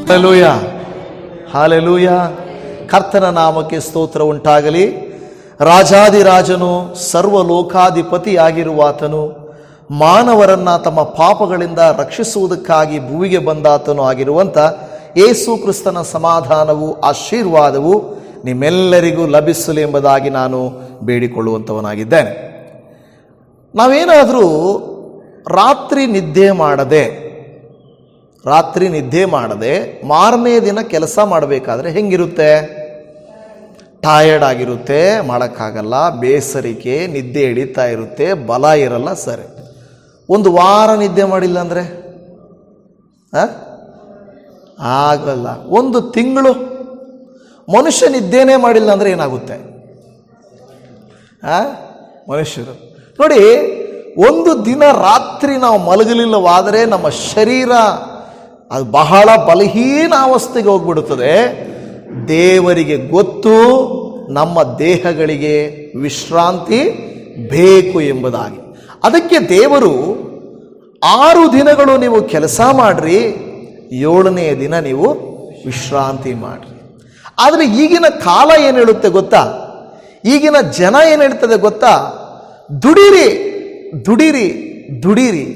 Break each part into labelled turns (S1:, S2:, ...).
S1: Hallelujah, hallelujah. ಕರ್ತನ ನಾಮಕ್ಕೆ ಸ್ತೋತ್ರ ಉಂಟಾಗಲಿ. ರಾಜಾದಿರಾಜನು ಸರ್ವಲೋಕಾಧಿಪತಿಯಾಗಿರುವಾತನು, ಮಾನವರನ್ನ ತಮ್ಮ ಪಾಪಗಳಿಂದ ರಕ್ಷಿಸುವುದಕ್ಕಾಗಿ ಭೂಮಿಗೆ ಬಂದಾತನು ಆಗಿರುವಂಥ ಯೇಸು ಕ್ರಿಸ್ತನ ಸಮಾಧಾನವು ಆಶೀರ್ವಾದವು ನಿಮ್ಮೆಲ್ಲರಿಗೂ ಲಭಿಸಲಿ ಎಂಬುದಾಗಿ ನಾನು ಬೇಡಿಕೊಳ್ಳುವಂಥವನಾಗಿದ್ದೇನೆ. ನಾವೇನಾದರೂ ರಾತ್ರಿ ನಿದ್ದೆ ಮಾಡದೆ ಮಾರನೇ ದಿನ ಕೆಲಸ ಮಾಡಬೇಕಾದ್ರೆ ಹೆಂಗಿರುತ್ತೆ? ಟಯರ್ಡ್ ಆಗಿರುತ್ತೆ, ಮಾಡೋಕ್ಕಾಗಲ್ಲ, ಬೇಸರಿಕೆ, ನಿದ್ದೆ ಹಿಡಿತಾ ಇರುತ್ತೆ, ಬಲ ಇರಲ್ಲ. ಸರಿ, ಒಂದು ವಾರ ನಿದ್ದೆ ಮಾಡಿಲ್ಲ ಅಂದರೆ ಆಗಲ್ಲ. ಒಂದು ತಿಂಗಳು ಮನುಷ್ಯ ನಿದ್ದೆನೇ ಮಾಡಿಲ್ಲ ಅಂದರೆ ಏನಾಗುತ್ತೆ? ಮನುಷ್ಯರು ನೋಡಿ, ಒಂದು ದಿನ ರಾತ್ರಿ ನಾವು ಮಲಗಲಿಲ್ಲವಾದರೆ ನಮ್ಮ ಶರೀರ ಅದು ಬಹಳ ಬಲಹೀನ ಅವಸ್ಥೆಗೆ ಹೋಗ್ಬಿಡುತ್ತದೆ. ದೇವರಿಗೆ ಗೊತ್ತು ನಮ್ಮ ದೇಹಗಳಿಗೆ ವಿಶ್ರಾಂತಿ ಬೇಕು ಎಂಬುದಾಗಿ. ಅದಕ್ಕೆ ದೇವರು 6 ದಿನಗಳು ನೀವು ಕೆಲಸ ಮಾಡ್ರಿ, 7ನೇ ದಿನ ನೀವು ವಿಶ್ರಾಂತಿ ಮಾಡ್ರಿ. ಆದರೆ ಈಗಿನ ಕಾಲ ಏನು ಹೇಳುತ್ತೆ ಗೊತ್ತಾ? ಈಗಿನ ಜನ ಏನು ಹೇಳ್ತದೆ ಗೊತ್ತಾ? ದುಡಿರಿ ದುಡಿರಿ ದುಡಿರಿ,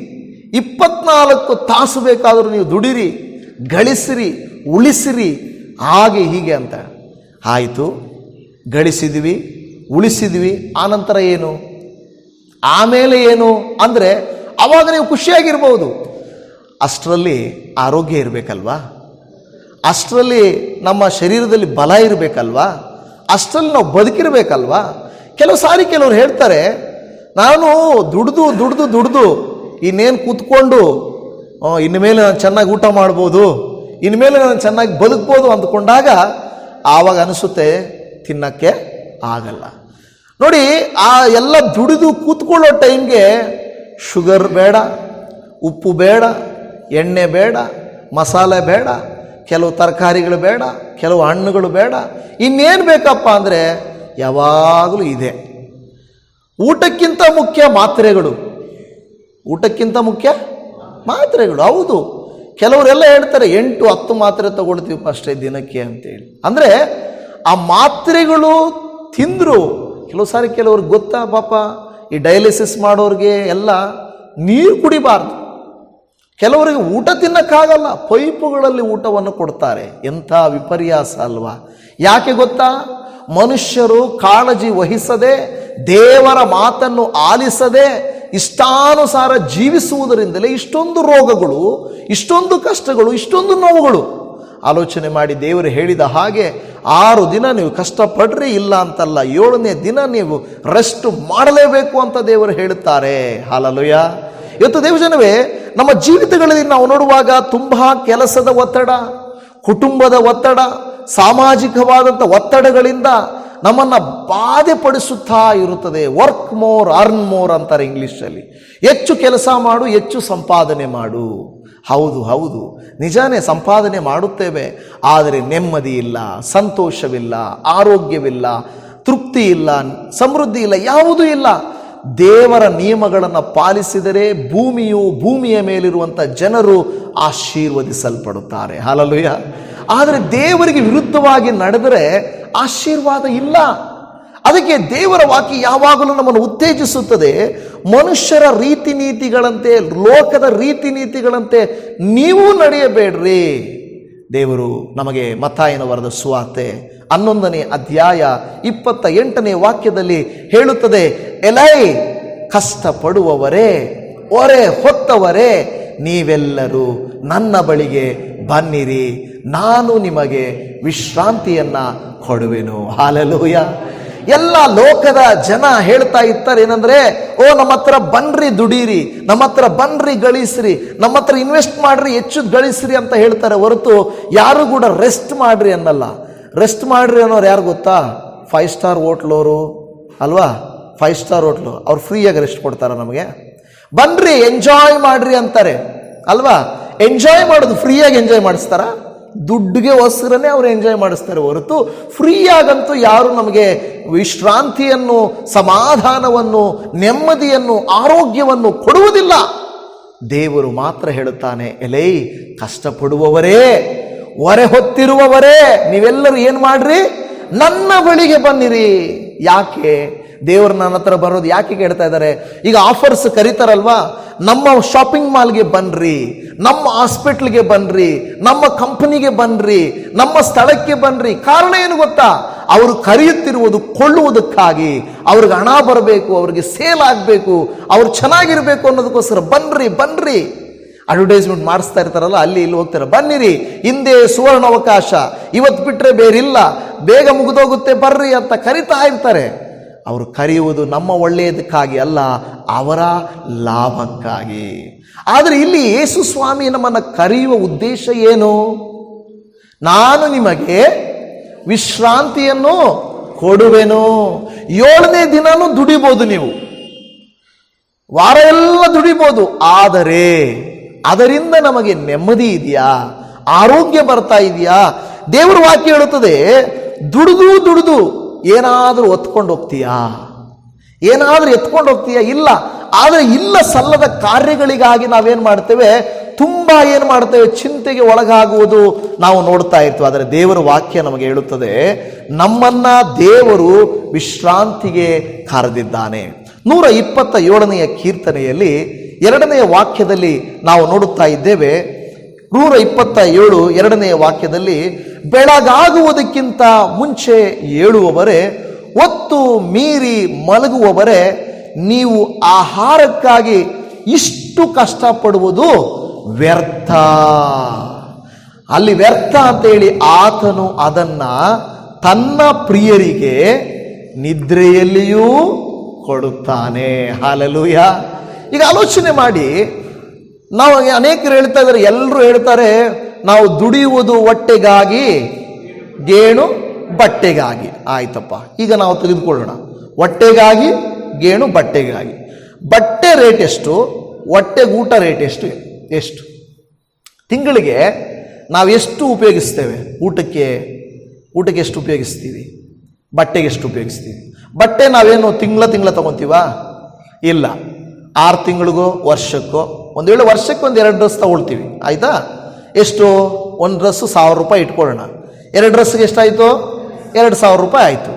S1: 24 ತಾಸು ಬೇಕಾದರೂ ನೀವು ದುಡಿರಿ, ಗಳಿಸಿರಿ, ಉಳಿಸಿರಿ, ಹಾಗೆ ಹೀಗೆ ಅಂತ. ಆಯಿತು, ಗಳಿಸಿದ್ವಿ, ಉಳಿಸಿದ್ವಿ, ಆನಂತರ ಏನು? ಆಮೇಲೆ ಏನು ಅಂದರೆ ಆವಾಗ ನೀವು ಖುಷಿಯಾಗಿರ್ಬೋದು. ಅಷ್ಟರಲ್ಲಿ ಆರೋಗ್ಯ ಇರಬೇಕಲ್ವಾ? ಅಷ್ಟರಲ್ಲಿ ನಮ್ಮ ಶರೀರದಲ್ಲಿ ಬಲ ಇರಬೇಕಲ್ವಾ? ಅಷ್ಟರಲ್ಲಿ ನಾವು ಬದುಕಿರಬೇಕಲ್ವಾ? ಕೆಲವರು ಹೇಳ್ತಾರೆ, ನಾನು ದುಡ್ದು ಇನ್ನೇನು ಕೂತ್ಕೊಂಡು ಇನ್ಮೇಲೆ ನಾನು ಚೆನ್ನಾಗಿ ಊಟ ಮಾಡ್ಬೋದು, ಇನ್ಮೇಲೆ ನಾನು ಚೆನ್ನಾಗಿ ಬದುಕ್ಬೋದು ಅಂದ್ಕೊಂಡಾಗ ಆವಾಗ ಅನಿಸುತ್ತೆ ತಿನ್ನಕ್ಕೆ ಆಗಲ್ಲ. ನೋಡಿ, ಆ ಎಲ್ಲ ದುಡಿದು ಕೂತ್ಕೊಳ್ಳೋ ಟೈಮ್ಗೆ ಶುಗರ್ ಬೇಡ, ಉಪ್ಪು ಬೇಡ, ಎಣ್ಣೆ ಬೇಡ, ಮಸಾಲೆ ಬೇಡ, ಕೆಲವು ತರಕಾರಿಗಳು ಬೇಡ, ಕೆಲವು ಹಣ್ಣುಗಳು ಬೇಡ, ಇನ್ನೇನು ಬೇಕಪ್ಪ ಅಂದರೆ ಯಾವಾಗಲೂ ಇದೆ. ಊಟಕ್ಕಿಂತ ಮುಖ್ಯ ಮಾತ್ರೆಗಳು, ಊಟಕ್ಕಿಂತ ಮುಖ್ಯ ಮಾತ್ರೆಗಳು. ಹೌದು, ಕೆಲವರೆಲ್ಲ ಹೇಳ್ತಾರೆ 8-10 ಮಾತ್ರೆ ತಗೊಳ್ತೀವಿ ಅಷ್ಟೇ ದಿನಕ್ಕೆ ಅಂತೇಳಿ. ಅಂದರೆ ಆ ಮಾತ್ರೆಗಳು ತಿಂದರು. ಕೆಲವ್ರಿಗೆ ಗೊತ್ತಾ ಪಾಪ, ಈ ಡಯಾಲಿಸಿಸ್ ಮಾಡೋರಿಗೆ ಎಲ್ಲ ನೀರು ಕುಡಿಬಾರ್ದು. ಕೆಲವರಿಗೆ ಊಟ ತಿನ್ನಕ್ಕಾಗಲ್ಲ, ಪೈಪುಗಳಲ್ಲಿ ಊಟವನ್ನು ಕೊಡ್ತಾರೆ. ಎಂಥ ವಿಪರ್ಯಾಸ ಅಲ್ವಾ? ಯಾಕೆ ಗೊತ್ತಾ? ಮನುಷ್ಯರು ಕಾಳಜಿ ವಹಿಸದೆ, ದೇವರ ಮಾತನ್ನು ಆಲಿಸದೆ, ಇಷ್ಟಾನುಸಾರ ಜೀವಿಸುವುದರಿಂದಲೇ ಇಷ್ಟೊಂದು ರೋಗಗಳು, ಇಷ್ಟೊಂದು ಕಷ್ಟಗಳು, ಇಷ್ಟೊಂದು ನೋವುಗಳು. ಆಲೋಚನೆ ಮಾಡಿ, ದೇವರು ಹೇಳಿದ ಹಾಗೆ 6 ದಿನ ನೀವು ಕಷ್ಟಪಡ್ರಿ, ಇಲ್ಲ ಅಂತಲ್ಲ, 7ನೇ ದಿನ ನೀವು ರೆಸ್ಟ್ ಮಾಡಲೇಬೇಕು ಅಂತ ದೇವರು ಹೇಳುತ್ತಾರೆ. ಹಾಲೆಲೂಯ. ಇವತ್ತು ದೇವಜನವೇ, ನಮ್ಮ ಜೀವಿತಗಳಲ್ಲಿ ನಾವು ನೋಡುವಾಗ ತುಂಬ ಕೆಲಸದ ಒತ್ತಡ, ಕುಟುಂಬದ ಒತ್ತಡ, ಸಾಮಾಜಿಕವಾದಂಥ ಒತ್ತಡಗಳಿಂದ ನಮ್ಮನ್ನು ಬಾಧೆಪಡಿಸುತ್ತಾ ಇರುತ್ತದೆ. ವರ್ಕ್ ಮೋರ್ ಅರ್ನ್ ಮೋರ್ ಅಂತಾರೆ ಇಂಗ್ಲೀಷಲ್ಲಿ. ಹೆಚ್ಚು ಕೆಲಸ ಮಾಡು, ಹೆಚ್ಚು ಸಂಪಾದನೆ ಮಾಡು. ಹೌದು, ನಿಜಾನೇ, ಸಂಪಾದನೆ ಮಾಡುತ್ತೇವೆ, ಆದರೆ ನೆಮ್ಮದಿ ಇಲ್ಲ, ಸಂತೋಷವಿಲ್ಲ, ಆರೋಗ್ಯವಿಲ್ಲ, ತೃಪ್ತಿ ಇಲ್ಲ, ಸಮೃದ್ಧಿ ಇಲ್ಲ, ಯಾವುದೂ ಇಲ್ಲ. ದೇವರ ನಿಯಮಗಳನ್ನು ಪಾಲಿಸಿದರೆ ಭೂಮಿಯ ಮೇಲಿರುವಂಥ ಜನರು ಆಶೀರ್ವದಿಸಲ್ಪಡುತ್ತಾರೆ. ಹಾಲೆಲೂಯ. ಆದರೆ ದೇವರಿಗೆ ವಿರುದ್ಧವಾಗಿ ನಡೆದರೆ ಆಶೀರ್ವಾದ ಇಲ್ಲ. ಅದಕ್ಕೆ ದೇವರ ವಾಕ್ಯ ಯಾವಾಗಲೂ ನಮ್ಮನ್ನು ಉತ್ತೇಜಿಸುತ್ತದೆ. ಮನುಷ್ಯರ ರೀತಿ ನೀತಿಗಳಂತೆ, ಲೋಕದ ರೀತಿ ನೀತಿಗಳಂತೆ ನೀವು ನಡೆಯಬೇಡ್ರಿ. ದೇವರು ನಮಗೆ ಮತ್ತಾಯನ ಬರೆದ ಸುವಾರ್ತೆ 11ನೇ ಅಧ್ಯಾಯ 28ನೇ ವಾಕ್ಯದಲ್ಲಿ ಹೇಳುತ್ತದೆ, ಎಲೈ ಕಷ್ಟಪಡುವವರೇ, ಹೊರೆ ಹೊತ್ತವರೇ, ನೀವೆಲ್ಲರೂ ನನ್ನ ಬಳಿಗೆ ಬನ್ನಿರಿ, ನಾನು ನಿಮಗೆ ವಿಶ್ರಾಂತಿಯನ್ನ ಕೊಡುವೆನು. ಹಾಲೆಲೂಯ. ಎಲ್ಲ ಲೋಕದ ಜನ ಹೇಳ್ತಾ ಇರ್ತಾರೆ ಏನಂದ್ರೆ, ನಮ್ಮ ಹತ್ರ ಬನ್ರಿ ದುಡೀರಿ, ನಮ್ಮ ಹತ್ರ ಬನ್ರಿ ಗಳಿಸ್ರಿ, ನಮ್ಮ ಹತ್ರ ಇನ್ವೆಸ್ಟ್ ಮಾಡ್ರಿ, ಹೆಚ್ಚು ಗಳಿಸ್ರಿ ಅಂತ ಹೇಳ್ತಾರೆ ಹೊರತು ಯಾರು ಕೂಡ ರೆಸ್ಟ್ ಮಾಡ್ರಿ ಅನ್ನಲ್ಲ. ರೆಸ್ಟ್ ಮಾಡ್ರಿ ಅನ್ನೋರು ಯಾರು ಗೊತ್ತಾ? 5 ಸ್ಟಾರ್ ಹೋಟ್ಲವರು ಅಲ್ವಾ? 5 ಸ್ಟಾರ್ ಹೋಟ್ಲು ಅವ್ರು ಫ್ರೀಯಾಗಿ ರೆಸ್ಟ್ ಕೊಡ್ತಾರ ನಮಗೆ? ಬನ್ರಿ ಎಂಜಾಯ್ ಮಾಡ್ರಿ ಅಂತಾರೆ ಅಲ್ವಾ? ಎಂಜಾಯ್ ಮಾಡೋದು ಫ್ರೀಯಾಗಿ ಎಂಜಾಯ್ ಮಾಡಿಸ್ತಾರ? ದುಡ್ಡಿಗೆ ಗೋಸ್ಕರನೇ ಅವರು ಎಂಜಾಯ್ ಮಾಡಿಸ್ತಾರೆ ಹೊರತು ಫ್ರೀಯಾಗಂತೂ ಯಾರು ನಮಗೆ ವಿಶ್ರಾಂತಿಯನ್ನು, ಸಮಾಧಾನವನ್ನು, ನೆಮ್ಮದಿಯನ್ನು, ಆರೋಗ್ಯವನ್ನು ಕೊಡುವುದಿಲ್ಲ. ದೇವರು ಮಾತ್ರ ಹೇಳುತ್ತಾನೆ, ಎಲೈ ಕಷ್ಟಪಡುವವರೇ, ಹೊರೆ ಹೊತ್ತಿರುವವರೇ ನೀವೆಲ್ಲರೂ ಏನ್ ಮಾಡ್ರಿ, ನನ್ನ ಬಳಿಗೆ ಬನ್ನಿರಿ. ಯಾಕೆ ದೇವರು ನನ್ನ ಹತ್ರ ಬರೋದು ಯಾಕೆ ಕೇಳ್ತಾ ಇದ್ದಾರೆ? ಈಗ ಆಫರ್ಸ್ ಕರೀತಾರಲ್ವಾ, ನಮ್ಮ ಶಾಪಿಂಗ್ ಮಾಲ್ಗೆ ಬನ್ರಿ, ನಮ್ಮ ಹಾಸ್ಪಿಟ್ಲ್ಗೆ ಬನ್ರಿ, ನಮ್ಮ ಕಂಪನಿಗೆ ಬನ್ರಿ, ನಮ್ಮ ಸ್ಥಳಕ್ಕೆ ಬನ್ರಿ. ಕಾರಣ ಏನು ಗೊತ್ತಾ? ಅವರು ಕರೆಯುತ್ತಿರುವುದು ಕೊಳ್ಳುವುದಕ್ಕಾಗಿ. ಅವ್ರಿಗೆ ಹಣ ಬರಬೇಕು, ಅವ್ರಿಗೆ ಸೇಲ್ ಆಗಬೇಕು, ಅವ್ರು ಚೆನ್ನಾಗಿರ್ಬೇಕು ಅನ್ನೋದಕ್ಕೋಸ್ಕರ ಬನ್ರಿ ಬನ್ರಿ. ಅಡ್ವರ್ಟೈಸ್ಮೆಂಟ್ ಮಾಡಿಸ್ತಾ ಇರ್ತಾರಲ್ಲ, ಅಲ್ಲಿ ಇಲ್ಲಿ ಹೋಗ್ತಾರೆ, ಬನ್ನಿರಿ, ಹಿಂದೆ ಸುವರ್ಣ ಅವಕಾಶ, ಇವತ್ತು ಬಿಟ್ರೆ ಬೇರಿಲ್ಲ, ಬೇಗ ಮುಗಿದೋಗುತ್ತೆ ಬರ್ರಿ ಅಂತ ಕರಿತಾ ಇರ್ತಾರೆ. ಅವರು ಕರೆಯುವುದು ನಮ್ಮ ಒಳ್ಳೆಯದಕ್ಕಾಗಿ ಅಲ್ಲ, ಅವರ ಲಾಭಕ್ಕಾಗಿ. ಆದರೆ ಇಲ್ಲಿ ಯೇಸು ಸ್ವಾಮಿ ನಮ್ಮನ್ನು ಕರೆಯುವ ಉದ್ದೇಶ ಏನು? ನಾನು ನಿಮಗೆ ವಿಶ್ರಾಂತಿಯನ್ನು ಕೊಡುವೆನು. 7ನೇ ದಿನನೂ ದುಡಿಬೋದು, ನೀವು ವಾರ ಎಲ್ಲ ದುಡಿಬೋದು, ಆದರೆ ಅದರಿಂದ ನಮಗೆ ನೆಮ್ಮದಿ ಇದೆಯಾ? ಆರೋಗ್ಯ ಬರ್ತಾ ಇದೆಯಾ? ದೇವರ ವಾಕ್ಯ ಹೇಳುತ್ತದೆ, ದುಡಿದು ಏನಾದರೂ ಹೊತ್ಕೊಂಡು ಹೋಗ್ತೀಯಾ? ಏನಾದರೂ ಎತ್ಕೊಂಡು ಹೋಗ್ತೀಯಾ? ಇಲ್ಲ. ಆದರೆ ಇಲ್ಲ ಸಲ್ಲದ ಕಾರ್ಯಗಳಿಗಾಗಿ ನಾವೇನ್ ಮಾಡ್ತೇವೆ, ತುಂಬಾ ಏನು ಮಾಡ್ತೇವೆ, ಚಿಂತೆಗೆ ಒಳಗಾಗುವುದು ನಾವು ನೋಡ್ತಾ ಇರ್ತೀವಿ. ಆದರೆ ದೇವರ ವಾಕ್ಯ ನಮಗೆ ಹೇಳುತ್ತದೆ, ನಮ್ಮನ್ನ ದೇವರು ವಿಶ್ರಾಂತಿಗೆ ಕರೆದಿದ್ದಾನೆ. 127ನೆಯ ಕೀರ್ತನೆಯಲ್ಲಿ 2ನೆಯ ವಾಕ್ಯದಲ್ಲಿ ನಾವು ನೋಡುತ್ತಾ ಇದ್ದೇವೆ. 127 2ನೆಯ ವಾಕ್ಯದಲ್ಲಿ, ಬೆಳಗಾಗುವುದಕ್ಕಿಂತ ಮುಂಚೆ ಏಳುವವರೇ, ಹೊತ್ತು ಮೀರಿ ಮಲಗುವವರೇ, ನೀವು ಆಹಾರಕ್ಕಾಗಿ ಇಷ್ಟು ಕಷ್ಟಪಡುವುದು ವ್ಯರ್ಥ. ಅಲ್ಲಿ ವ್ಯರ್ಥ ಅಂತೇಳಿ ಆತನು ಅದನ್ನ ತನ್ನ ಪ್ರಿಯರಿಗೆ ನಿದ್ರೆಯಲ್ಲಿಯೂ ಕೊಡುತ್ತಾನೆ. ಹಲ್ಲೆಲೂಯ. ಈಗ ಆಲೋಚನೆ ಮಾಡಿ, ನಾವು ಅನೇಕರು ಹೇಳ್ತಾ ಇದ್ದಾರೆ, ಎಲ್ಲರೂ ಹೇಳ್ತಾರೆ ನಾವು ದುಡಿಯುವುದು ಹೊಟ್ಟೆಗಾಗಿ, ಗೇಣು ಬಟ್ಟೆಗಾಗಿ. ಆಯ್ತಪ್ಪ, ಈಗ ನಾವು ತೆಗೆದುಕೊಳ್ಳೋಣ, ಹೊಟ್ಟೆಗಾಗಿ, ಗೇಣು ಬಟ್ಟೆಗಾಗಿ. ಬಟ್ಟೆ ರೇಟ್ ಎಷ್ಟು, ಹೊಟ್ಟೆಗೆ ಊಟ ರೇಟ್ ಎಷ್ಟು? ತಿಂಗಳಿಗೆ ನಾವು ಎಷ್ಟು ಉಪಯೋಗಿಸ್ತೇವೆ? ಊಟಕ್ಕೆ ಎಷ್ಟು ಉಪಯೋಗಿಸ್ತೀವಿ? ಬಟ್ಟೆಗೆ ಎಷ್ಟು ಉಪಯೋಗಿಸ್ತೀವಿ? ಬಟ್ಟೆ ನಾವೇನು ತಿಂಗಳ ತಗೊಂತೀವಾ? ಇಲ್ಲ. 6 ತಿಂಗಳಿಗೋ ವರ್ಷಕ್ಕೋ, ಒಂದು ವೇಳೆ ವರ್ಷಕ್ಕೆ 1-2 ಡ್ರೆಸ್ ತಗೊಳ್ತೀವಿ. ಆಯ್ತಾ? ಎಷ್ಟು? ಒಂದು ಡ್ರೆಸ್ 1000 ರೂಪಾಯಿ ಇಟ್ಕೊಳ್ಳೋಣ. 2 ಡ್ರೆಸ್ಗೆ ಎಷ್ಟಾಯಿತು? 2000 ರೂಪಾಯಿ ಆಯಿತು.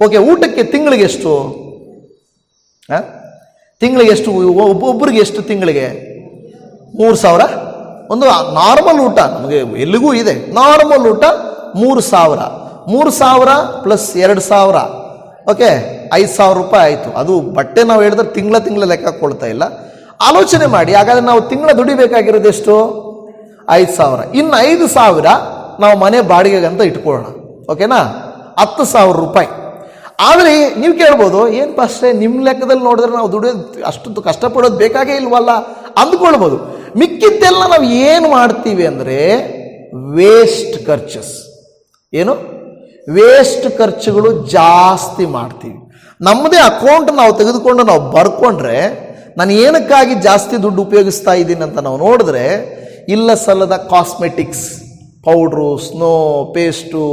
S1: ಓಕೆ, ಊಟಕ್ಕೆ ತಿಂಗಳಿಗೆ ಎಷ್ಟು? ತಿಂಗಳಿಗೆ ಎಷ್ಟು? ಒಬ್ಬರಿಗೆ ಎಷ್ಟು ತಿಂಗಳಿಗೆ? 3000. ಒಂದು ನಾರ್ಮಲ್ ಊಟ ನಮಗೆ ಎಲ್ಲಿಗೂ ಇದೆ, ನಾರ್ಮಲ್ ಊಟ 3000. 3000 ಪ್ಲಸ್ 2000, ಓಕೆ, 5000 ರೂಪಾಯಿ ಆಯಿತು. ಅದು ಬಟ್ಟೆ ನಾವು ಹೇಳಿದ್ರೆ ತಿಂಗಳ ಲೆಕ್ಕ ಕೊಡ್ತಾ ಇಲ್ಲ. ಆಲೋಚನೆ ಮಾಡಿ, ಹಾಗಾದ್ರೆ ನಾವು ತಿಂಗಳ ದುಡಿಬೇಕಾಗಿರೋದು ಎಷ್ಟು? 5000. ಇನ್ನು 5000 ನಾವು ಮನೆ ಬಾಡಿಗೆಗೆ ಅಂತ ಇಟ್ಕೊಳ್ಳೋಣ, ಓಕೆನಾ? 10,000 ರೂಪಾಯಿ. ಆದರೆ ನೀವು ಕೇಳ್ಬೋದು, ಏನು ಪಾಸ್ಟ್ರೆ ನಿಮ್ಮ ಲೆಕ್ಕದಲ್ಲಿ ನೋಡಿದ್ರೆ ನಾವು ದುಡಿಯೋದು ಅಷ್ಟು ಕಷ್ಟಪಡೋದು ಬೇಕಾಗೇ ಇಲ್ವಲ್ಲ ಅಂದ್ಕೊಳ್ಬೋದು. ಮಿಕ್ಕಿದ್ದೆಲ್ಲ ನಾವು ಏನು ಮಾಡ್ತೀವಿ ಅಂದರೆ ವೇಸ್ಟ್ ಖರ್ಚಸ್. ಏನು? ವೇಸ್ಟ್ ಖರ್ಚುಗಳು ಜಾಸ್ತಿ ಮಾಡ್ತೀವಿ. ನಮ್ಮದೇ ಅಕೌಂಟ್ ನಾವು ತೆಗೆದುಕೊಂಡು ನಾವು ಬರ್ಕೊಂಡ್ರೆ, ನಾನು ಏನಕ್ಕಾಗಿ ಜಾಸ್ತಿ ದುಡ್ಡು ಉಪಯೋಗಿಸ್ತಾ ಇದ್ದೀನಿ ಅಂತ ನಾವು ನೋಡಿದ್ರೆ, ಇಲ್ಲ ಸಲ್ಲದ ಕಾಸ್ಮೆಟಿಕ್ಸ್, ಪೌಡ್ರು, ಸ್ನೋ, ಪೇಸ್ಟು,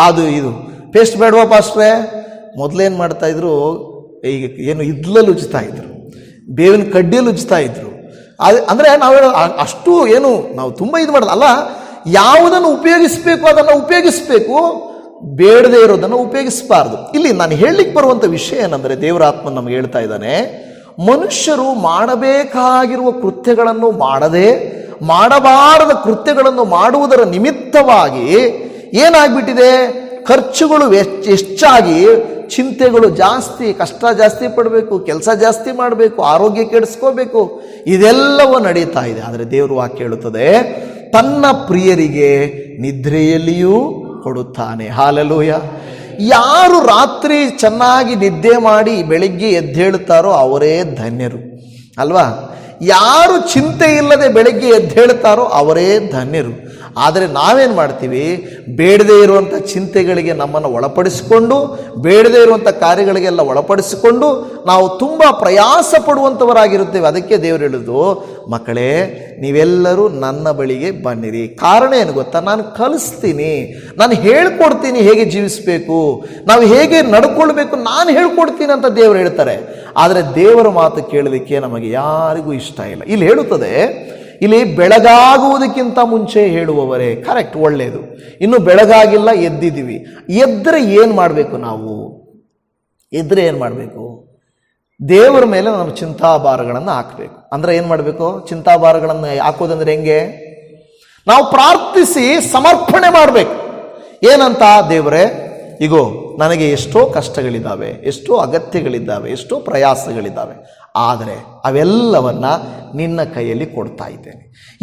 S1: ಅದು ಇದು. ಪೇಸ್ಟ್ ಬೇಡವಾ ಪಾಸ್ಟ್ರೆ? ಮೊದಲೇನು ಮಾಡ್ತಾ ಇದ್ರು, ಈಗ ಏನು ಇದ್ಲಲ್ಲಿ ಉಜ್ತಾ ಇದ್ರು, ಬೇವಿನ ಕಡ್ಡಿಯಲ್ಲಿ ಉಜ್ತಾ ಇದ್ರು. ಅಂದರೆ ನಾವು ಅಷ್ಟು ಏನು ನಾವು ತುಂಬ ಇದು ಮಾಡೋದು ಅಲ್ಲ. ಯಾವುದನ್ನು ಉಪಯೋಗಿಸ್ಬೇಕು ಅದನ್ನು ಉಪಯೋಗಿಸ್ಬೇಕು, ಬೇಡದೇ ಇರೋದನ್ನು ಉಪಯೋಗಿಸಬಾರ್ದು. ಇಲ್ಲಿ ನಾನು ಹೇಳಲಿಕ್ಕೆ ಬರುವಂಥ ವಿಷಯ ಏನಂದರೆ, ದೇವರ ಆತ್ಮ ನಮಗೆ ಹೇಳ್ತಾ ಇದ್ದಾನೆ, ಮನುಷ್ಯರು ಮಾಡಬೇಕಾಗಿರುವ ಕೃತ್ಯಗಳನ್ನು ಮಾಡಬಾರದ ಕೃತ್ಯಗಳನ್ನು ಮಾಡುವುದರ ನಿಮಿತ್ತವಾಗಿ ಏನಾಗ್ಬಿಟ್ಟಿದೆ, ಖರ್ಚುಗಳು ಹೆಚ್ಚಾಗಿ, ಚಿಂತೆಗಳು ಜಾಸ್ತಿ, ಕಷ್ಟ ಜಾಸ್ತಿ ಪಡಬೇಕು, ಕೆಲಸ ಜಾಸ್ತಿ ಮಾಡಬೇಕು, ಆರೋಗ್ಯ ಕೆಡಿಸ್ಕೋಬೇಕು, ಇದೆಲ್ಲವೂ ನಡೀತಾ ಇದೆ. ಆದರೆ ದೇವರು ವಾಕ್ಯ ಹೇಳುತ್ತದೆ, ತನ್ನ ಪ್ರಿಯರಿಗೆ ನಿದ್ರೆಯಲ್ಲಿಯೂ ಕೊಡುತ್ತಾನೆ. ಹಲ್ಲೆಲೂಯಾ. ಯಾರು ರಾತ್ರಿ ಚೆನ್ನಾಗಿ ನಿದ್ದೆ ಮಾಡಿ ಬೆಳಿಗ್ಗೆ ಎದ್ದೇಳುತ್ತಾರೋ ಅವರೇ ಧನ್ಯರು ಅಲ್ವಾ? ಯಾರು ಚಿಂತೆ ಇಲ್ಲದೆ ಬೆಳಗ್ಗೆ ಎದ್ದೇಳ್ತಾರೋ ಅವರೇ ಧನ್ಯರು. ಆದರೆ ನಾವೇನು ಮಾಡ್ತೀವಿ, ಬೇಡದೇ ಇರುವಂಥ ಚಿಂತೆಗಳಿಗೆ ನಮ್ಮನ್ನು ಒಳಪಡಿಸಿಕೊಂಡು, ಬೇಡದೇ ಇರುವಂಥ ಕಾರ್ಯಗಳಿಗೆಲ್ಲ ಒಳಪಡಿಸಿಕೊಂಡು ನಾವು ತುಂಬ ಪ್ರಯಾಸ ಪಡುವಂಥವರಾಗಿರುತ್ತೇವೆ. ಅದಕ್ಕೆ ದೇವರು ಹೇಳೋದು, ಮಕ್ಕಳೇ ನೀವೆಲ್ಲರೂ ನನ್ನ ಬಳಿಗೆ ಬನ್ನಿರಿ. ಕಾರಣ ಏನು ಗೊತ್ತಾ, ನಾನು ಕಲಿಸ್ತೀನಿ, ನಾನು ಹೇಳ್ಕೊಡ್ತೀನಿ ಹೇಗೆ ಜೀವಿಸಬೇಕು, ನಾವು ಹೇಗೆ ನಡ್ಕೊಳ್ಬೇಕು ನಾನು ಹೇಳ್ಕೊಡ್ತೀನಿ ಅಂತ ದೇವರು ಹೇಳ್ತಾರೆ. ಆದರೆ ದೇವರ ಮಾತು ಕೇಳಲಿಕ್ಕೆ ನಮಗೆ ಯಾರಿಗೂ ಇಷ್ಟ ಇಲ್ಲ. ಇಲ್ಲಿ ಹೇಳುತ್ತದೆ, ಇಲ್ಲಿ ಬೆಳಗಾಗುವುದಕ್ಕಿಂತ ಮುಂಚೆ ಹೇಳುವವರೇ. ಕರೆಕ್ಟ್, ಒಳ್ಳೆಯದು. ಇನ್ನು ಬೆಳಗಾಗಿಲ್ಲ, ಎದ್ದಿದ್ದೀವಿ. ಎದ್ದರೆ ಏನು ಮಾಡಬೇಕು? ನಾವು ಎದ್ದರೆ ಏನು ಮಾಡಬೇಕು? ದೇವರ ಮೇಲೆ ನಾವು ಚಿಂತಾಭಾರಗಳನ್ನು ಹಾಕಬೇಕು. ಅಂದರೆ ಏನು ಮಾಡಬೇಕು? ಚಿಂತಾಭಾರಗಳನ್ನು ಹಾಕೋದಂದ್ರೆ ಹೆಂಗೆ? ನಾವು ಪ್ರಾರ್ಥಿಸಿ ಸಮರ್ಪಣೆ ಮಾಡಬೇಕು. ಏನಂತ? ದೇವರೇ, ಇಗೋ ನನಗೆ ಎಷ್ಟೋ ಕಷ್ಟಗಳಿದ್ದಾವೆ, ಎಷ್ಟೋ ಅಗತ್ಯಗಳಿದ್ದಾವೆ, ಎಷ್ಟೋ ಪ್ರಯಾಸಗಳಿದ್ದಾವೆ, ಆದರೆ ಅವೆಲ್ಲವನ್ನ ನಿನ್ನ ಕೈಯಲ್ಲಿ ಕೊಡ್ತಾ ಇದ್ದೇನೆ.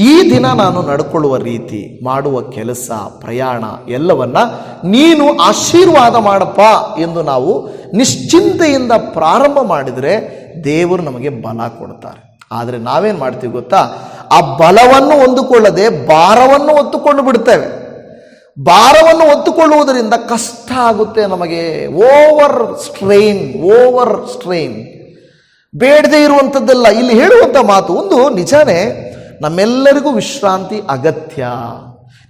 S1: ಈ ದಿನ ನಾನು ನಡ್ಕೊಳ್ಳುವ ರೀತಿ, ಮಾಡುವ ಕೆಲಸ, ಪ್ರಯಾಣ ಎಲ್ಲವನ್ನ ನೀನು ಆಶೀರ್ವಾದ ಮಾಡಪ್ಪ ಎಂದು ನಾವು ನಿಶ್ಚಿಂತೆಯಿಂದ ಪ್ರಾರಂಭ ಮಾಡಿದರೆ ದೇವರು ನಮಗೆ ಬಲ ಕೊಡ್ತಾರೆ. ಆದರೆ ನಾವೇನು ಮಾಡ್ತೀವಿ ಗೊತ್ತಾ? ಆ ಬಲವನ್ನು ಹೊಂದಿಕೊಳ್ಳದೆ ಭಾರವನ್ನು ಹೊತ್ತುಕೊಂಡು ಬಿಡ್ತೇವೆ. ಭಾರವನ್ನು ಹೊತ್ತುಕೊಳ್ಳುವುದರಿಂದ ಕಷ್ಟ ಆಗುತ್ತೆ ನಮಗೆ. ಓವರ್ ಸ್ಟ್ರೈನ್ ಬೇಡದೇ ಇರುವಂಥದ್ದೆಲ್ಲ ಇಲ್ಲಿ ಹೇಳುವಂಥ ಮಾತು ಒಂದು ನಿಜಾನೇ. ನಮ್ಮೆಲ್ಲರಿಗೂ ವಿಶ್ರಾಂತಿ ಅಗತ್ಯ.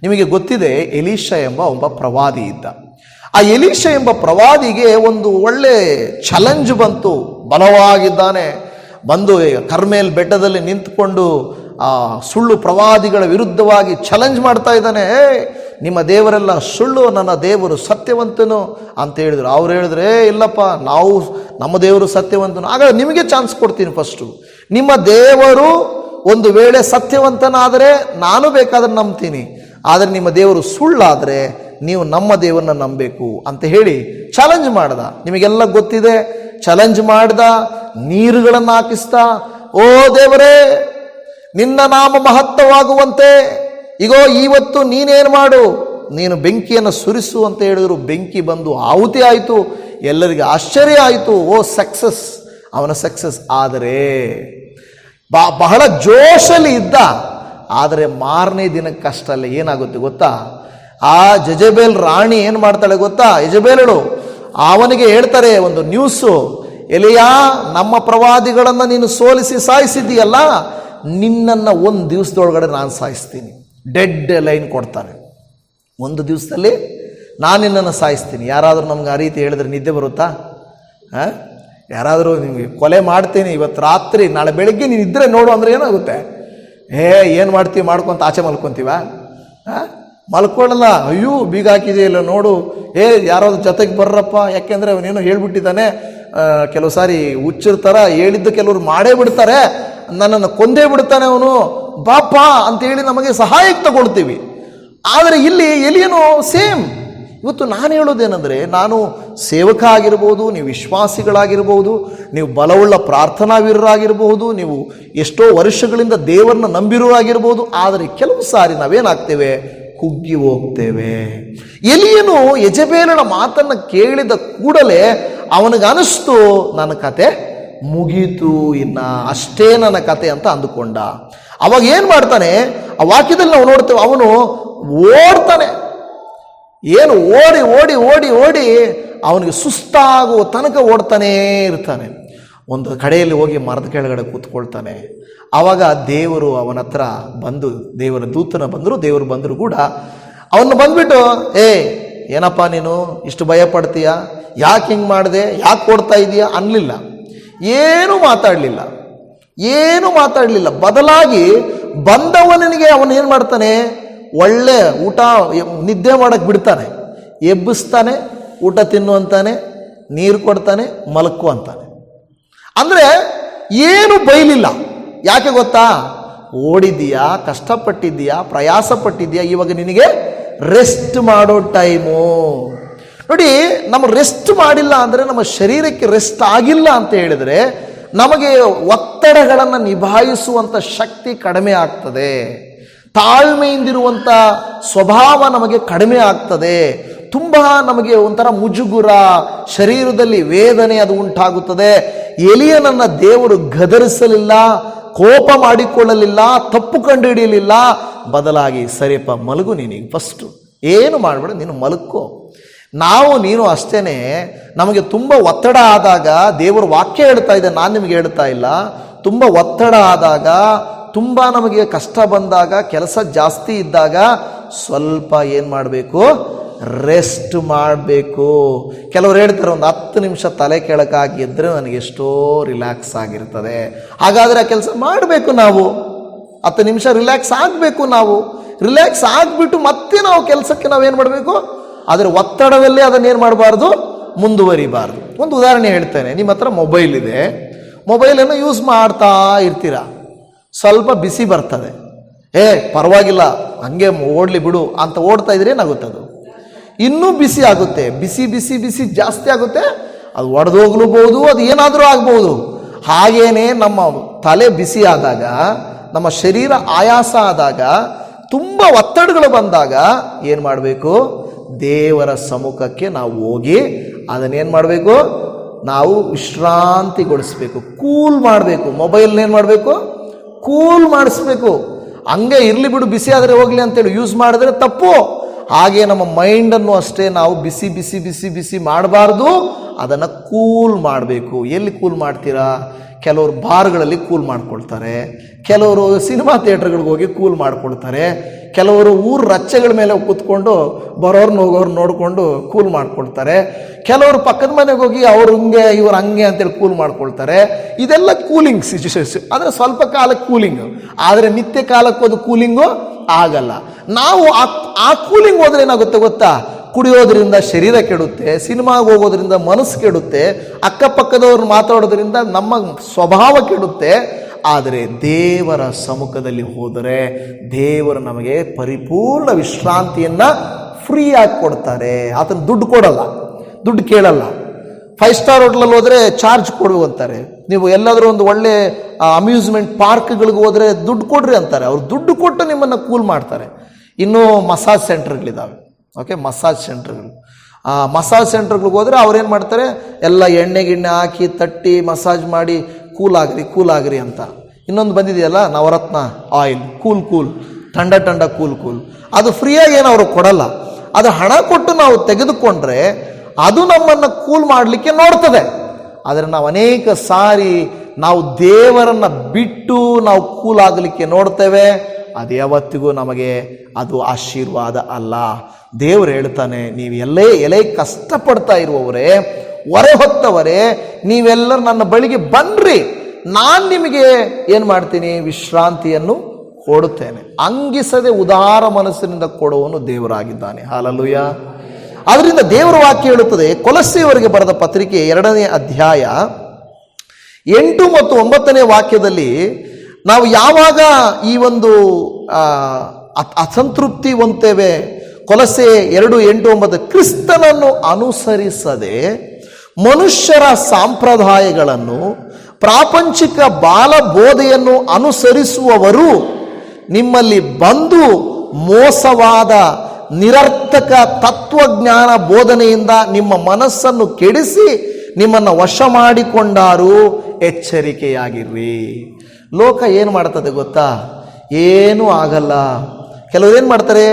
S1: ನಿಮಗೆ ಗೊತ್ತಿದೆ, ಎಲೀಷ ಎಂಬ ಒಬ್ಬ ಪ್ರವಾದಿ ಇದ್ದ. ಆ ಎಲೀಷ ಎಂಬ ಪ್ರವಾದಿಗೆ ಒಂದು ಒಳ್ಳೆ ಚಾಲೆಂಜ್ ಬಂತು. ಬಲವಾಗಿದ್ದಾನೆ, ಬಂದು ಕರ್ಮೇಲ್ ಬೆಟ್ಟದಲ್ಲಿ ನಿಂತುಕೊಂಡು ಆ ಸುಳ್ಳು ಪ್ರವಾದಿಗಳ ವಿರುದ್ಧವಾಗಿ ಚಾಲೆಂಜ್ ಮಾಡ್ತಾ ಇದ್ದಾನೆ. ನಿಮ್ಮ ದೇವರೆಲ್ಲ ಸುಳ್ಳು, ನನ್ನ ದೇವರು ಸತ್ಯವಂತನು ಅಂತ ಹೇಳಿದ್ರು. ಅವ್ರು ಹೇಳಿದ್ರೆ, ಇಲ್ಲಪ್ಪ, ನಮ್ಮ ದೇವರು ಸತ್ಯವಂತನು. ಆಗ ನಿಮಗೆ ಚಾನ್ಸ್ ಕೊಡ್ತೀನಿ. ಫಸ್ಟು ನಿಮ್ಮ ದೇವರು ಒಂದು ವೇಳೆ ಸತ್ಯವಂತನಾದರೆ ನಾನು ಬೇಕಾದ್ರೆ ನಂಬ್ತೀನಿ, ಆದರೆ ನಿಮ್ಮ ದೇವರು ಸುಳ್ಳಾದರೆ ನೀವು ನಮ್ಮ ದೇವರನ್ನ ನಂಬಬೇಕು ಅಂತ ಹೇಳಿ ಚಾಲೆಂಜ್ ಮಾಡ್ದ. ನಿಮಗೆಲ್ಲ ಗೊತ್ತಿದೆ, ಚಾಲೆಂಜ್ ಮಾಡ್ದ, ನೀರುಗಳನ್ನು ಹಾಕಿಸ್ತಾ, ಓ ದೇವರೇ, ನಿನ್ನ ನಾಮ ಮಹತ್ವವಾಗುವಂತೆ ಇಗೋ ಇವತ್ತು ನೀನೇನು ಮಾಡು, ನೀನು ಬೆಂಕಿಯನ್ನು ಸುರಿಸು ಅಂತ ಹೇಳಿದ್ರು. ಬೆಂಕಿ ಬಂದು ಆಹುತಿ ಆಯಿತು. ಎಲ್ಲರಿಗೆ ಆಶ್ಚರ್ಯ ಆಯಿತು. ಓ ಸಕ್ಸಸ್, ಅವನ ಸಕ್ಸಸ್. ಆದರೆ ಬಹಳ ಜೋಶಲ್ಲಿ ಇದ್ದ. ಆದರೆ ಮಾರನೇ ದಿನಕ್ಕೆ ಕಷ್ಟ ಅಲ್ಲ. ಏನಾಗುತ್ತೆ ಗೊತ್ತಾ? ಆ ಜೆಜಬೇಲ್ ರಾಣಿ ಏನು ಮಾಡ್ತಾಳೆ ಗೊತ್ತಾ? ಯಜಬೇಲಳು ಅವನಿಗೆ ಹೇಳ್ತಾರೆ ಒಂದು ನ್ಯೂಸು, ಎಲಿಯಾ, ನಮ್ಮ ಪ್ರವಾದಿಗಳನ್ನು ನೀನು ಸೋಲಿಸಿ ಸಾಯಿಸಿದ್ದೀಯಲ್ಲ, ನಿನ್ನನ್ನು ಒಂದು ದಿವಸದೊಳಗಡೆ ನಾನು ಸಾಯಿಸ್ತೀನಿ. ಡೆಡ್ ಲೈನ್ ಕೊಡ್ತಾನೆ. ಒಂದು ದಿವಸದಲ್ಲಿ ನಾನು ನಿನ್ನನ್ನು ಸಾಯಿಸ್ತೀನಿ. ಯಾರಾದರೂ ನಮ್ಗೆ ಆ ರೀತಿ ಹೇಳಿದ್ರೆ ನಿದ್ದೆ ಬರುತ್ತಾ? ಯಾರಾದರೂ ನಿಮಗೆ ಕೊಲೆ ಮಾಡ್ತೀನಿ ಇವತ್ತು ರಾತ್ರಿ, ನಾಳೆ ಬೆಳಗ್ಗೆ ನೀನು ಇದ್ದರೆ ನೋಡು ಅಂದರೆ ಏನಾಗುತ್ತೆ? ಏನು ಮಾಡ್ತೀವಿ? ಮಾಡ್ಕೊತ ಆಚೆ ಮಲ್ಕೊತೀವ? ಮಲ್ಕೊಳ್ಳಲ್ಲ. ಅಯ್ಯೋ ಬೀಗ ಹಾಕಿದೆಯಲ್ಲ ನೋಡು, ಯಾರಾದ್ರೂ ಜೊತೆಗೆ ಬರ್ರಪ್ಪ, ಯಾಕೆಂದರೆ ಅವನೇನೋ ಹೇಳ್ಬಿಟ್ಟಿದ್ದಾನೆ. ಕೆಲವು ಸಾರಿ ಹುಚ್ಚಿರ್ತಾರ, ಹೇಳಿದ್ದು ಕೆಲವರು ಮಾಡೇ ಬಿಡ್ತಾರೆ, ನನ್ನನ್ನು ಕೊಂದೇ ಬಿಡ್ತಾನೆ ಅವನು, ಬಾಪ ಅಂತೇಳಿ ನಮಗೆ ಸಹಾಯಕ್ಕೆ ತಗೊಳ್ತೀವಿ. ಆದರೆ ಇಲ್ಲಿ ಎಲಿಯನು ಸೇಮ್. ಇವತ್ತು ನಾನು ಹೇಳೋದೇನೆಂದರೆ, ನಾನು ಸೇವಕ ಆಗಿರ್ಬೋದು, ನೀವು ವಿಶ್ವಾಸಿಗಳಾಗಿರ್ಬೋದು, ನೀವು ಬಲವುಳ್ಳ ಪ್ರಾರ್ಥನಾವೀರರಾಗಿರ್ಬೋದು, ನೀವು ಎಷ್ಟೋ ವರ್ಷಗಳಿಂದ ದೇವರನ್ನ ನಂಬಿರುವಾಗಿರ್ಬೋದು, ಆದರೆ ಕೆಲವು ಸಾರಿ ನಾವೇನಾಗ್ತೇವೆ? ಕುಗ್ಗಿ ಹೋಗ್ತೇವೆ. ಎಲಿಯನು ಯಜಬೇಲನ ಮಾತನ್ನು ಕೇಳಿದ ಕೂಡಲೇ ಅವನಿಗನಿಸ್ತು, ನನ್ನ ಕತೆ ಮುಗೀತು, ಇನ್ನ ಅಷ್ಟೇ ನನ್ನ ಕತೆ ಅಂತ ಅಂದುಕೊಂಡ. ಅವಾಗ ಏನು ಮಾಡ್ತಾನೆ? ಆ ವಾಕ್ಯದಲ್ಲಿ ನಾವು ನೋಡ್ತೇವೆ, ಅವನು ಓಡ್ತಾನೆ. ಏನು ಓಡಿ ಓಡಿ ಓಡಿ ಓಡಿ ಅವನಿಗೆ ಸುಸ್ತಾಗುವ ತನಕ ಓಡ್ತಾನೇ ಇರ್ತಾನೆ. ಒಂದು ಕಡೆಯಲ್ಲಿ ಹೋಗಿ ಮರದ ಕೆಳಗಡೆ ಕೂತ್ಕೊಳ್ತಾನೆ. ಆವಾಗ ದೇವರು ಅವನ ಹತ್ರ ಬಂದು, ದೇವರ ದೂತನ ಬಂದರು, ದೇವರು ಬಂದರು ಕೂಡ ಅವನು ಬಂದ್ಬಿಟ್ಟು, ಏನಪ್ಪ ನೀನು ಇಷ್ಟು ಭಯ ಪಡ್ತೀಯ, ಯಾಕೆ ಹಿಂಗೆ ಮಾಡಿದೆ, ಯಾಕೆ ಓಡ್ತಾ ಇದೀಯ ಅನ್ನಲಿಲ್ಲ. ಏನೂ ಮಾತಾಡಲಿಲ್ಲ. ಬದಲಾಗಿ ಬಂದವನಿಗೆ ಅವನೇನು ಮಾಡ್ತಾನೆ? ಒಳ್ಳೆ ಊಟ, ನಿದ್ದೆ ಮಾಡಕ್ಕೆ ಬಿಡ್ತಾನೆ, ಎಬ್ಬಿಸ್ತಾನೆ, ಊಟ ತಿನ್ನು ಅಂತಾನೆ, ನೀರು ಕೊಡ್ತಾನೆ, ಮಲಕ್ಕು ಅಂತಾನೆ. ಅಂದರೆ ಏನು ಬೈಲಿಲ್ಲ. ಯಾಕೆ ಗೊತ್ತಾ? ಓಡಿದ್ದೀಯಾ, ಕಷ್ಟಪಟ್ಟಿದ್ದೀಯಾ, ಪ್ರಯಾಸ ಪಟ್ಟಿದ್ದೀಯಾ, ಇವಾಗ ನಿನಗೆ ರೆಸ್ಟ್ ಮಾಡೋ ಟೈಮು. ನೋಡಿ, ನಮ್ಮ ರೆಸ್ಟ್ ಮಾಡಿಲ್ಲ ಅಂದರೆ, ನಮ್ಮ ಶರೀರಕ್ಕೆ ರೆಸ್ಟ್ ಆಗಿಲ್ಲ ಅಂತ ಹೇಳಿದರೆ, ನಮಗೆ ಒತ್ತಡಗಳನ್ನು ನಿಭಾಯಿಸುವಂಥ ಶಕ್ತಿ ಕಡಿಮೆ ಆಗ್ತದೆ. ತಾಳ್ಮೆಯಿಂದಿರುವಂಥ ಸ್ವಭಾವ ನಮಗೆ ಕಡಿಮೆ ಆಗ್ತದೆ. ತುಂಬ ನಮಗೆ ಒಂಥರ ಮುಜುಗುರ, ಶರೀರದಲ್ಲಿ ವೇದನೆ ಅದು ಉಂಟಾಗುತ್ತದೆ. ಎಲಿಯನನ್ನ ದೇವರು ಗದರಿಸಲಿಲ್ಲ, ಕೋಪ ಮಾಡಿಕೊಳ್ಳಲಿಲ್ಲ, ತಪ್ಪು ಕಂಡುಹಿಡಿಯಲಿಲ್ಲ. ಬದಲಾಗಿ, ಸರಿಯಪ್ಪ ಮಲಗು, ನೀನೀಗ ಫಸ್ಟು ಏನು ಮಾಡಬೇಡ, ನೀನು ಮಲಕ್ಕೋ. ನೀನು ಅಷ್ಟೇನೆ. ನಮಗೆ ತುಂಬ ಒತ್ತಡ ಆದಾಗ, ದೇವರು ವಾಕ್ಯ ಹೇಳ್ತಾ ಇದೆ, ನಾನು ನಿಮಗೆ ಹೇಳ್ತಾ ಇಲ್ಲ. ತುಂಬ ಒತ್ತಡ ಆದಾಗ, ತುಂಬ ನಮಗೆ ಕಷ್ಟ ಬಂದಾಗ, ಕೆಲಸ ಜಾಸ್ತಿ ಇದ್ದಾಗ ಸ್ವಲ್ಪ ಏನು ಮಾಡಬೇಕು? ರೆಸ್ಟ್ ಮಾಡಬೇಕು. ಕೆಲವರು ಹೇಳ್ತಾರೆ, ಒಂದು 10 ನಿಮಿಷ ತಲೆ ಕೆಳಕಾಗಿ ಎದ್ದರೆ ನನಗೆ ಎಷ್ಟೋ ರಿಲ್ಯಾಕ್ಸ್ ಆಗಿರ್ತದೆ. ಹಾಗಾದರೆ ಆ ಕೆಲಸ ಮಾಡಬೇಕು ನಾವು. 10 ನಿಮಿಷ ರಿಲ್ಯಾಕ್ಸ್ ಆಗಬೇಕು. ನಾವು ರಿಲ್ಯಾಕ್ಸ್ ಆಗಿಬಿಟ್ಟು ಮತ್ತೆ ನಾವು ಕೆಲಸಕ್ಕೆ ನಾವೇನು ಮಾಡಬೇಕು, ಅದರ ಒತ್ತಡದಲ್ಲೇ ಅದನ್ನೇನು ಮಾಡಬಾರ್ದು, ಮುಂದುವರಿಬಾರ್ದು. ಒಂದು ಉದಾಹರಣೆ ಹೇಳ್ತೇನೆ. ನಿಮ್ಮ ಹತ್ರ ಮೊಬೈಲ್ ಇದೆ, ಮೊಬೈಲನ್ನು ಯೂಸ್ ಮಾಡ್ತಾ ಇರ್ತೀರಾ, ಸ್ವಲ್ಪ ಬಿಸಿ ಬರ್ತದೆ, ಪರವಾಗಿಲ್ಲ ಹಂಗೆ ಓಡಲಿ ಬಿಡು ಅಂತ ಓಡ್ತಾ ಇದ್ರೆ ಏನಾಗುತ್ತದು, ಇನ್ನೂ ಬಿಸಿ ಆಗುತ್ತೆ. ಬಿಸಿ ಬಿಸಿ ಬಿಸಿ ಜಾಸ್ತಿ ಆಗುತ್ತೆ, ಅದು ಒಡೆದೋಗ್ಲೂಬಹುದು, ಅದು ಏನಾದರೂ ಆಗ್ಬಹುದು. ಹಾಗೇನೆ ನಮ್ಮ ತಲೆ ಬಿಸಿ ಆದಾಗ, ನಮ್ಮ ಶರೀರ ಆಯಾಸ ಆದಾಗ, ತುಂಬ ಒತ್ತಡಗಳು ಬಂದಾಗ ಏನು ಮಾಡಬೇಕು, ದೇವರ ಸಮ್ಮುಖಕ್ಕೆ ನಾವು ಹೋಗಿ ಅದನ್ನೇನು ಮಾಡಬೇಕು, ನಾವು ವಿಶ್ರಾಂತಿಗೊಳಿಸ್ಬೇಕು, ಕೂಲ್ ಮಾಡಬೇಕು. ಮೊಬೈಲ್ನೇನು ಮಾಡಬೇಕು, ಕೂಲ್ ಮಾಡಿಸ್ಬೇಕು. ಹಂಗೆ ಇರಲಿ ಬಿಡು, ಬಿಸಿ ಆದರೆ ಹೋಗಲಿ ಅಂತೇಳಿ ಯೂಸ್ ಮಾಡಿದ್ರೆ ತಪ್ಪು. ಹಾಗೆ ನಮ್ಮ ಮೈಂಡನ್ನು ಅಷ್ಟೇ ನಾವು ಬಿಸಿ ಬಿಸಿ ಬಿಸಿ ಬಿಸಿ ಮಾಡಬಾರ್ದು, ಅದನ್ನು ಕೂಲ್ ಮಾಡಬೇಕು. ಎಲ್ಲಿ ಕೂಲ್ ಮಾಡ್ತೀರಾ? ಕೆಲವರು ಬಾರ್ಗಳಲ್ಲಿ ಕೂಲ್ ಮಾಡ್ಕೊಳ್ತಾರೆ, ಕೆಲವರು ಸಿನಿಮಾ ಥಿಯೇಟ್ರ್ಗಳಿಗೆ ಹೋಗಿ ಕೂಲ್ ಮಾಡ್ಕೊಳ್ತಾರೆ, ಕೆಲವರು ಊರು ರಚ್ಚೆಗಳ ಮೇಲೆ ಕೂತ್ಕೊಂಡು ಬರೋರ್ನ ಹೋಗೋರು ನೋಡಿಕೊಂಡು ಕೂಲ್ ಮಾಡ್ಕೊಳ್ತಾರೆ, ಕೆಲವರು ಪಕ್ಕದ ಮನೆಗೆ ಹೋಗಿ ಅವ್ರು ಹಿಂಗೆ ಇವ್ರು ಹಂಗೆ ಅಂತೇಳಿ ಕೂಲ್ ಮಾಡ್ಕೊಳ್ತಾರೆ. ಇದೆಲ್ಲ ಕೂಲಿಂಗ್ ಸಿಚುವೇಶನ್, ಅಂದರೆ ಸ್ವಲ್ಪ ಕಾಲಕ್ಕೆ ಕೂಲಿಂಗು, ಆದರೆ ನಿತ್ಯ ಕಾಲಕ್ಕೆ ಅದು ಕೂಲಿಂಗು ಆಗಲ್ಲ. ನಾವು ಆ ಕೂಲಿಂಗ್ ಹೋದ್ರೆ ಏನಾಗುತ್ತೆ ಗೊತ್ತಾ, ಕುಡಿಯೋದ್ರಿಂದ ಶರೀರ ಕೆಡುತ್ತೆ, ಸಿನಿಮಾಗೆ ಹೋಗೋದ್ರಿಂದ ಮನಸ್ಸು ಕೆಡುತ್ತೆ, ಅಕ್ಕಪಕ್ಕದವ್ರು ಮಾತಾಡೋದ್ರಿಂದ ನಮ್ಮ ಸ್ವಭಾವ ಕೆಡುತ್ತೆ. ಆದರೆ ದೇವರ ಸಮ್ಮುಖದಲ್ಲಿ ಹೋದರೆ ದೇವರು ನಮಗೆ ಪರಿಪೂರ್ಣ ವಿಶ್ರಾಂತಿಯನ್ನು ಫ್ರೀಯಾಗಿ ಕೊಡ್ತಾರೆ. ಆತನ ದುಡ್ಡು ಕೊಡಲ್ಲ, ದುಡ್ಡು ಕೇಳಲ್ಲ. 5 ಸ್ಟಾರ್ ಹೋಟ್ಲಲ್ಲಿ ಹೋದರೆ ಚಾರ್ಜ್ ಕೊಡು ಅಂತಾರೆ. ನೀವು ಎಲ್ಲಾದರೂ ಒಂದು ಒಳ್ಳೆ ಅಮ್ಯೂಸ್ಮೆಂಟ್ ಪಾರ್ಕ್ಗಳಿಗೆ ಹೋದರೆ ದುಡ್ಡು ಕೊಡ್ರಿ ಅಂತಾರೆ. ಅವ್ರು ದುಡ್ಡು ಕೊಟ್ಟು ನಿಮ್ಮನ್ನು ಕೂಲ್ ಮಾಡ್ತಾರೆ. ಇನ್ನೂ ಮಸಾಜ್ ಸೆಂಟರ್ಗಳಿದ್ದಾವೆ, ಓಕೆ, ಮಸಾಜ್ ಸೆಂಟರ್ಗಳು. ಮಸಾಜ್ ಸೆಂಟರ್ಗಳಿಗೆ ಹೋದರೆ ಅವ್ರೇನು ಮಾಡ್ತಾರೆ, ಎಲ್ಲ ಎಣ್ಣೆ ಗಿಣ್ಣೆ ಹಾಕಿ ತಟ್ಟಿ ಮಸಾಜ್ ಮಾಡಿ ಕೂಲಾಗ್ರಿ ಅಂತ. ಇನ್ನೊಂದು ಬಂದಿದೆಯಲ್ಲ, ನವರತ್ನ ಆಯಿಲ್, ಕೂಲ್ ಥಂಡ ಕೂಲ್. ಅದು ಫ್ರೀಯಾಗಿ ಏನು ಅವರು ಕೊಡಲ್ಲ, ಅದು ಹಣ ಕೊಟ್ಟು ನಾವು ತೆಗೆದುಕೊಂಡ್ರೆ ಅದು ನಮ್ಮನ್ನು ಕೂಲ್ ಮಾಡಲಿಕ್ಕೆ ನೋಡ್ತದೆ. ಆದರೆ ನಾವು ಅನೇಕ ಸಾರಿ ನಾವು ದೇವರನ್ನು ಬಿಟ್ಟು ನಾವು ಕೂಲ್ ಆಗಲಿಕ್ಕೆ ನೋಡ್ತೇವೆ. ಅದು ಯಾವತ್ತಿಗೂ ನಮಗೆ ಅದು ಆಶೀರ್ವಾದ ಅಲ್ಲ. ದೇವರು ಹೇಳ್ತಾನೆ, ನೀವು ಎಲೆ ಕಷ್ಟಪಡ್ತಾ ಇರುವವರೇ, ಹೊರೆ ಹೊತ್ತವರೇ, ನೀವೆಲ್ಲರೂ ನನ್ನ ಬಳಿಗೆ ಬನ್ನಿರಿ, ನಾನು ನಿಮಗೆ ಏನು ಮಾಡ್ತೀನಿ, ವಿಶ್ರಾಂತಿಯನ್ನು ಕೊಡುತ್ತೇನೆ. ಅಂಗಿಸದೆ ಉದಾರ ಮನಸ್ಸಿನಿಂದ ಕೊಡುವವನು ದೇವರಾಗಿದ್ದಾನೆ. ಹಲ್ಲೆಲೂಯಾ. ಅದರಿಂದ ದೇವರ ವಾಕ್ಯ ಹೇಳುತ್ತದೆ, ಕೊಲಸ್ಸೆಯವರಿಗೆ ಬರೆದ ಪತ್ರಿಕೆ 2ನೇ ಅಧ್ಯಾಯ 8 ಮತ್ತು 9ನೇ ವಾಕ್ಯದಲ್ಲಿ, ನಾವು ಯಾವಾಗ ಈ ಒಂದು ಅಸಂತೃಪ್ತಿ ಹೊಂದ್ತೇವೆ, ಕೊಲಸ್ಸೆ 2:8-9, ಕ್ರಿಸ್ತನನ್ನು ಅನುಸರಿಸದೆ ಮನುಷ್ಯರ ಸಂಪ್ರದಾಯಗಳನ್ನು ಪ್ರಾಪಂಚಿಕ ಬಾಲಬೋಧೆಯನ್ನು ಅನುಸರಿಸುವವರು ನಿಮ್ಮಲ್ಲಿ ಬಂದು ಮೋಸವಾದ ನಿರರ್ಥಕ ತತ್ವಜ್ಞಾನ ಬೋಧನೆಯಿಂದ ನಿಮ್ಮ ಮನಸ್ಸನ್ನು ಕೆಡಿಸಿ ನಿಮ್ಮನ್ನು ವಶ ಮಾಡಿಕೊಂಡಾರು, ಎಚ್ಚರಿಕೆಯಾಗಿರ್ರಿ. ಲೋಕ ಏನು ಮಾಡ್ತದೆ ಗೊತ್ತಾ, ಏನೂ ಆಗಲ್ಲ. ಕೆಲವರು ಏನು ಮಾಡ್ತಾರೆ,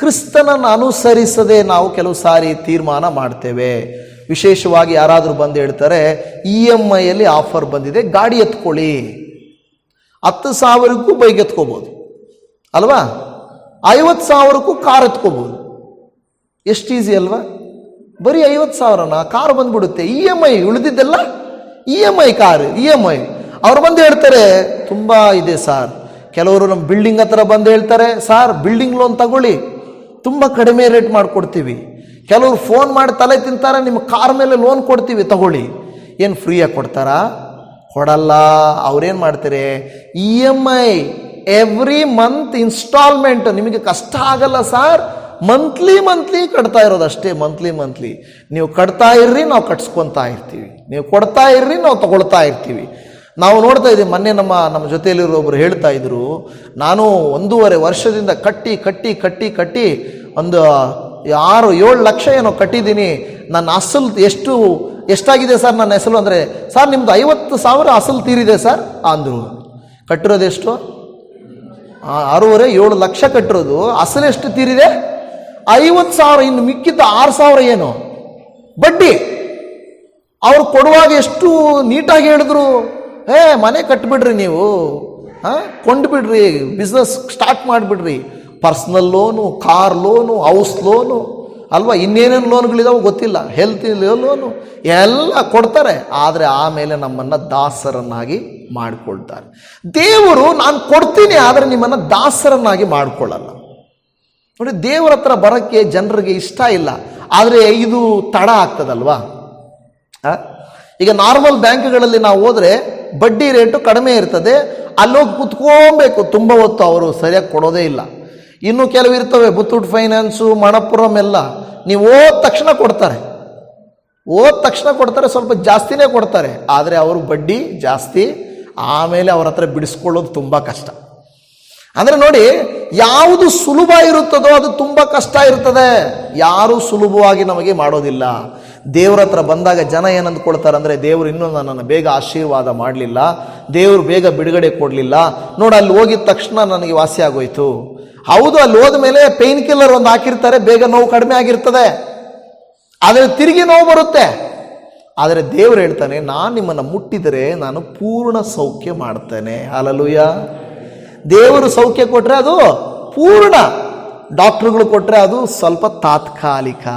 S1: ಕ್ರಿಸ್ತನನ್ನು ಅನುಸರಿಸದೆ ನಾವು ಕೆಲವು ಸಾರಿ ತೀರ್ಮಾನ ಮಾಡ್ತೇವೆ. ವಿಶೇಷವಾಗಿ ಯಾರಾದರೂ ಬಂದು ಹೇಳ್ತಾರೆ, EMIಯಲ್ಲಿ ಆಫರ್ ಬಂದಿದೆ, ಗಾಡಿ ಎತ್ಕೊಳ್ಳಿ, 10,000ಕ್ಕೂ ಬೈಕ್ ಎತ್ಕೋಬೋದು ಅಲ್ವಾ, 50,000ಕ್ಕೂ ಕಾರ್ ಎತ್ಕೋಬೋದು. ಎಷ್ಟು ಈಸಿ ಅಲ್ವಾ? ಬರೀ 50,000ನ ಕಾರು ಬಂದ್ಬಿಡುತ್ತೆ. EMI ಉಳಿದಿದ್ದೆಲ್ಲ EMI car, EMI. ಅವ್ರು ಬಂದು ಹೇಳ್ತಾರೆ, ತುಂಬ ಇದೆ ಸಾರ್. ಕೆಲವರು ನಮ್ಮ ಬಿಲ್ಡಿಂಗ್ ಹತ್ರ ಬಂದು ಹೇಳ್ತಾರೆ, ಸಾರ್ ಬಿಲ್ಡಿಂಗ್ ಲೋನ್ ತಗೊಳ್ಳಿ, ತುಂಬ ಕಡಿಮೆ ರೇಟ್ ಮಾಡಿಕೊಡ್ತೀವಿ. ಕೆಲವರು ಫೋನ್ ಮಾಡಿ ತಲೆ ತಿಂತಾರೆ, ನಿಮ್ಮ ಕಾರ್ ಮೇಲೆ ಲೋನ್ ಕೊಡ್ತೀವಿ ತಗೊಳ್ಳಿ. ಏನು ಫ್ರೀಯಾಗಿ ಕೊಡ್ತಾರಾ? ಕೊಡಲ್ಲ. ಅವ್ರೇನು ಮಾಡ್ತಾರೆ, EMI ಎವ್ರಿ ಮಂತ್ ಇನ್ಸ್ಟಾಲ್ಮೆಂಟ್. ನಿಮಗೆ ಕಷ್ಟ ಆಗಲ್ಲ ಸಾರ್, ಮಂತ್ಲಿ ಕಟ್ತಾ ಇರೋದು ಅಷ್ಟೇ. ಮಂತ್ಲಿ ನೀವು ಕಟ್ತಾ ಇರ್ರಿ, ನಾವು ಕಟ್ಸ್ಕೊತಾ ಇರ್ತೀವಿ. ನೀವು ಕೊಡ್ತಾ ಇರ್ರಿ, ನಾವು ತಗೊಳ್ತಾ ಇರ್ತೀವಿ. ನಾವು ನೋಡ್ತಾ ಇದ್ದೀವಿ, ಮೊನ್ನೆ ನಮ್ಮ ಜೊತೆಯಲ್ಲಿರೋಬ್ರು ಹೇಳ್ತಾ ಇದ್ರು, ನಾನು 1.5 ವರ್ಷದಿಂದ ಕಟ್ಟಿ ಒಂದು 6-7 ಲಕ್ಷ ಏನೋ ಕಟ್ಟಿದ್ದೀನಿ. ನನ್ನ ಅಸಲು ಎಷ್ಟಾಗಿದೆ ಸರ್ ನನ್ನ ಹೆಸರು ಅಂದರೆ, ಸರ್ ನಿಮ್ದು 50,000 ಅಸಲು ತೀರಿದೆ ಸರ್ ಅಂದರು. ಕಟ್ಟಿರೋದೆಷ್ಟು? 6.5-7 ಲಕ್ಷ ಕಟ್ಟಿರೋದು, ಅಸಲು ಎಷ್ಟು ತೀರಿದೆ? 50,000. ಇನ್ನು ಮಿಕ್ಕಿದ್ದ 6,000 ಏನು ಬಡ್ಡಿ. ಅವ್ರು ಕೊಡುವಾಗ ಎಷ್ಟು ನೀಟಾಗಿ ಹೇಳಿದ್ರು, ಮನೆ ಕಟ್ಬಿಡ್ರಿ ನೀವು, ಕೊಂಡ್ಬಿಡ್ರಿ, ಬಿಸ್ನೆಸ್ ಸ್ಟಾರ್ಟ್ ಮಾಡಿಬಿಡ್ರಿ, personal loan, car loan, house loan, ಅಲ್ವಾ, ಇನ್ನೇನೇನು ಲೋನ್ಗಳಿದಾವೆ ಗೊತ್ತಿಲ್ಲ, ಹೆಲ್ತ್ ಲೋನು ಎಲ್ಲ ಕೊಡ್ತಾರೆ. ಆದರೆ ಆಮೇಲೆ ನಮ್ಮನ್ನು ದಾಸರನ್ನಾಗಿ ಮಾಡಿಕೊಳ್ತಾರೆ. ದೇವರು ನಾನು ಕೊಡ್ತೀನಿ, ಆದರೆ ನಿಮ್ಮನ್ನು ದಾಸರನ್ನಾಗಿ ಮಾಡಿಕೊಳ್ಳಲ್ಲ. ನೋಡಿ, ದೇವರ ಹತ್ರ ಬರೋಕ್ಕೆ ಜನರಿಗೆ ಇಷ್ಟ ಇಲ್ಲ, ಆದರೆ ಇದು ತಡ ಆಗ್ತದಲ್ವಾ. ಈಗ ನಾರ್ಮಲ್ ಬ್ಯಾಂಕ್ಗಳಲ್ಲಿ ನಾವು ಹೋದರೆ ಬಡ್ಡಿ ರೇಟು ಕಡಿಮೆ ಇರ್ತದೆ, ಅಲ್ಲೋಗಿ ಕುತ್ಕೋಬೇಕು ತುಂಬ ಹೊತ್ತು, ಅವರು ಸರಿಯಾಗಿ ಕೊಡೋದೇ ಇಲ್ಲ. ಇನ್ನು ಕೆಲವು ಇರ್ತವೆ, ಮುತ್ತೂಟ್ ಫೈನಾನ್ಸು, ಮಣಪುರಂ ಎಲ್ಲ, ನೀವು ಹೋದ ತಕ್ಷಣ ಕೊಡ್ತಾರೆ, ಸ್ವಲ್ಪ ಜಾಸ್ತಿನೇ ಕೊಡ್ತಾರೆ, ಆದರೆ ಅವರು ಬಡ್ಡಿ ಜಾಸ್ತಿ, ಆಮೇಲೆ ಅವ್ರ ಹತ್ರ ಬಿಡಿಸ್ಕೊಳ್ಳೋದು ತುಂಬ ಕಷ್ಟ. ಅಂದರೆ ನೋಡಿ, ಯಾವುದು ಸುಲಭ ಇರುತ್ತದೋ ಅದು ತುಂಬ ಕಷ್ಟ ಇರ್ತದೆ. ಯಾರೂ ಸುಲಭವಾಗಿ ನಮಗೆ ಮಾಡೋದಿಲ್ಲ. ದೇವ್ರ ಹತ್ರ ಬಂದಾಗ ಜನ ಏನಂದ್ಕೊಳ್ತಾರೆ ಅಂದರೆ, ದೇವರು ಇನ್ನೂ ನನ್ನನ್ನು ಬೇಗ ಆಶೀರ್ವಾದ ಮಾಡಲಿಲ್ಲ, ದೇವರು ಬೇಗ ಬಿಡುಗಡೆ ಕೊಡಲಿಲ್ಲ, ನೋಡಿ ಅಲ್ಲಿ ಹೋಗಿದ ತಕ್ಷಣ ನನಗೆ ವಾಸಿ ಆಗೋಯ್ತು. ಹೌದು, ಅಲ್ಲಿ ಹೋದ ಮೇಲೆ ಪೇಯ್ನ್ ಕಿಲ್ಲರ್ ಒಂದು ಹಾಕಿರ್ತಾರೆ, ಬೇಗ ನೋವು ಕಡಿಮೆ ಆಗಿರ್ತದೆ, ಆದರೆ ತಿರುಗಿ ನೋವು ಬರುತ್ತೆ. ಆದರೆ ದೇವರು ಹೇಳ್ತಾನೆ, ನಾನು ನಿಮ್ಮನ್ನು ಮುಟ್ಟಿದರೆ ನಾನು ಪೂರ್ಣ ಸೌಖ್ಯ ಮಾಡ್ತೇನೆ. ಹಲ್ಲೆಲೂಯಾ. ದೇವರು ಸೌಖ್ಯ ಕೊಟ್ಟರೆ ಅದು ಪೂರ್ಣ, ಡಾಕ್ಟ್ರುಗಳು ಕೊಟ್ಟರೆ ಅದು ಸ್ವಲ್ಪ ತಾತ್ಕಾಲಿಕ.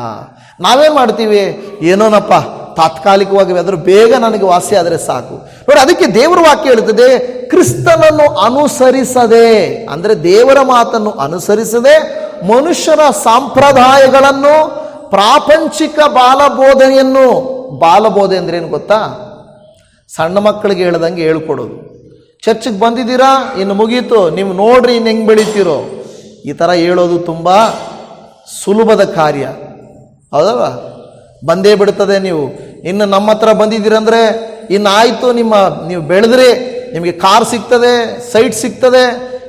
S1: ನಾವೇನು ಮಾಡ್ತೀವಿ, ಏನೋನಪ್ಪ ತಾತ್ಕಾಲಿಕವಾಗಿ ಆದರೂ ಬೇಗ ನನಗೆ ವಾಸಿ ಆದರೆ ಸಾಕು. ನೋಡಿ, ಅದಕ್ಕೆ ದೇವರ ವಾಕ್ಯ ಹೇಳುತ್ತದೆ, ಕ್ರಿಸ್ತನನ್ನು ಅನುಸರಿಸದೆ, ಅಂದರೆ ದೇವರ ಮಾತನ್ನು ಅನುಸರಿಸದೆ ಮನುಷ್ಯನ ಸಂಪ್ರದಾಯಗಳನ್ನು, ಪ್ರಾಪಂಚಿಕ ಬಾಲಬೋಧನೆಯನ್ನು, ಬಾಲಬೋಧೆ ಅಂದ್ರೆ ಏನು ಗೊತ್ತಾ, ಸಣ್ಣ ಮಕ್ಕಳಿಗೆ ಹೇಳ್ದಂಗೆ ಹೇಳ್ಕೊಡೋದು. ಚರ್ಚಿಗೆ ಬಂದಿದ್ದೀರಾ, ಇನ್ನು ಮುಗೀತು, ನೀವು ನೋಡ್ರಿ ಇನ್ನು ಹೆಂಗೆ ಬೆಳಿತೀರೋ, ಈ ಥರ ಹೇಳೋದು ತುಂಬ ಸುಲಭದ ಕಾರ್ಯ, ಹೌದಲ್ವ. ಬಂದೇ ಬಿಡ್ತದೆ. ನೀವು ಇನ್ನು ನಮ್ಮ ಹತ್ರ ಬಂದಿದ್ದೀರಂದರೆ ಇನ್ನು ಆಯಿತು, ನೀವು ಬೆಳೆದ್ರಿ, ನಿಮಗೆ ಕಾರ್ ಸಿಗ್ತದೆ, ಸೈಟ್ ಸಿಗ್ತದೆ,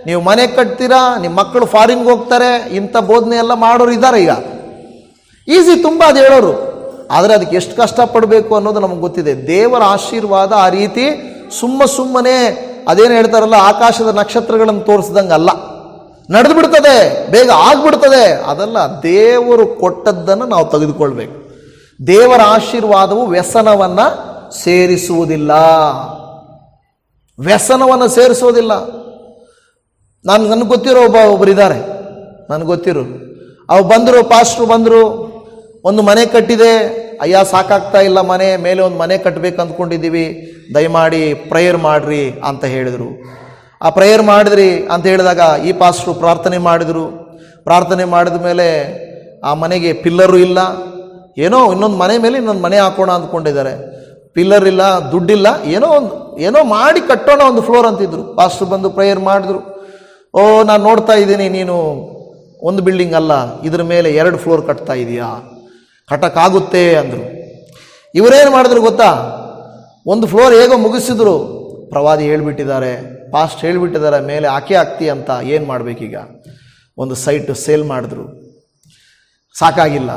S1: ನೀವು ಮನೆ ಕಟ್ತೀರಾ, ನಿಮ್ಮ ಮಕ್ಕಳು ಫಾರಿನ್ಗೆ ಹೋಗ್ತಾರೆ, ಇಂಥ ಬೋಧನೆ ಎಲ್ಲ ಮಾಡೋರು ಇದ್ದಾರೆ. ಈಗ ಈಸಿ ತುಂಬ ಅದು ಹೇಳೋರು, ಆದರೆ ಅದಕ್ಕೆ ಎಷ್ಟು ಕಷ್ಟಪಡಬೇಕು ಅನ್ನೋದು ನಮಗೆ ಗೊತ್ತಿದೆ. ದೇವರ ಆಶೀರ್ವಾದ ಆ ರೀತಿ ಸುಮ್ಮನೆ ಅದೇನು ಹೇಳ್ತಾರಲ್ಲ, ಆಕಾಶದ ನಕ್ಷತ್ರಗಳನ್ನು ತೋರಿಸ್ದಂಗೆ ಅಲ್ಲ, ನಡೆದು ಬಿಡ್ತದೆ, ಬೇಗ ಆಗ್ಬಿಡ್ತದೆ. ಅದಲ್ಲ, ದೇವರು ಕೊಟ್ಟದ್ದನ್ನು ನಾವು ತೆಗೆದುಕೊಳ್ಬೇಕು. ದೇವರ ಆಶೀರ್ವಾದವು ವ್ಯಸನವನ್ನು ಸೇರಿಸುವುದಿಲ್ಲ, ನನಗೆ ಗೊತ್ತಿರೋ ಒಬ್ಬರಿದ್ದಾರೆ, ನನಗೆ ಗೊತ್ತಿರೋ ಅವ್ರು ಪಾಸ್ಟ್ರು ಬಂದರು, ಒಂದು ಮನೆ ಕಟ್ಟಿದೆ, ಅಯ್ಯ ಸಾಕಾಗ್ತಾ ಇಲ್ಲ ಮನೆ, ಮೇಲೆ ಒಂದು ಮನೆ ಕಟ್ಟಬೇಕು ಅಂದ್ಕೊಂಡಿದ್ದೀವಿ, ದಯಮಾಡಿ ಪ್ರೇಯರ್ ಮಾಡಿರಿ ಅಂತ ಹೇಳಿದರು. ಆ ಪ್ರೇಯರ್ ಮಾಡಿದ್ರಿ ಅಂತ ಹೇಳಿದಾಗ ಈ ಪಾಸ್ಟ್ರು ಪ್ರಾರ್ಥನೆ ಮಾಡಿದ ಮೇಲೆ ಆ ಮನೆಗೆ ಪಿಲ್ಲರು ಇಲ್ಲ, ಏನೋ ಇನ್ನೊಂದು ಮನೆ ಮೇಲೆ ಇನ್ನೊಂದು ಮನೆ ಹಾಕೋಣ ಅಂದ್ಕೊಂಡಿದ್ದಾರೆ, ಪಿಲ್ಲರ್ ಇಲ್ಲ, ದುಡ್ಡಿಲ್ಲ, ಏನೋ ಮಾಡಿ ಕಟ್ಟೋಣ ಒಂದು ಫ್ಲೋರ್ ಅಂತಿದ್ರು. ಪಾಸ್ಟ್ರು ಬಂದು ಪ್ರೇಯರ್ ಮಾಡಿದ್ರು, ಓ ನಾನು ನೋಡ್ತಾ ಇದ್ದೀನಿ, ನೀನು ಒಂದು ಬಿಲ್ಡಿಂಗ್ ಅಲ್ಲ, ಇದ್ರ ಮೇಲೆ 2 ಫ್ಲೋರ್ ಕಟ್ತಾ ಇದೆಯಾ, ಕಟ್ಟಕ್ಕಾಗುತ್ತೆ ಅಂದರು. ಇವರೇನು ಮಾಡಿದ್ರು ಗೊತ್ತಾ, ಒಂದು ಫ್ಲೋರ್ ಹೇಗೋ ಮುಗಿಸಿದ್ರು, ಪ್ರವಾದಿ ಹೇಳ್ಬಿಟ್ಟಿದ್ದಾರೆ, ಪಾಸ್ಟ್ ಹೇಳ್ಬಿಟ್ಟಿದ್ದಾರೆ, ಮೇಲೆ ಹಾಕಿ ಹಾಕ್ತಿ ಅಂತ. ಏನು ಮಾಡಬೇಕೀಗ, ಒಂದು ಸೈಟ್ ಸೇಲ್ ಮಾಡಿದ್ರು, ಸಾಕಾಗಿಲ್ಲ,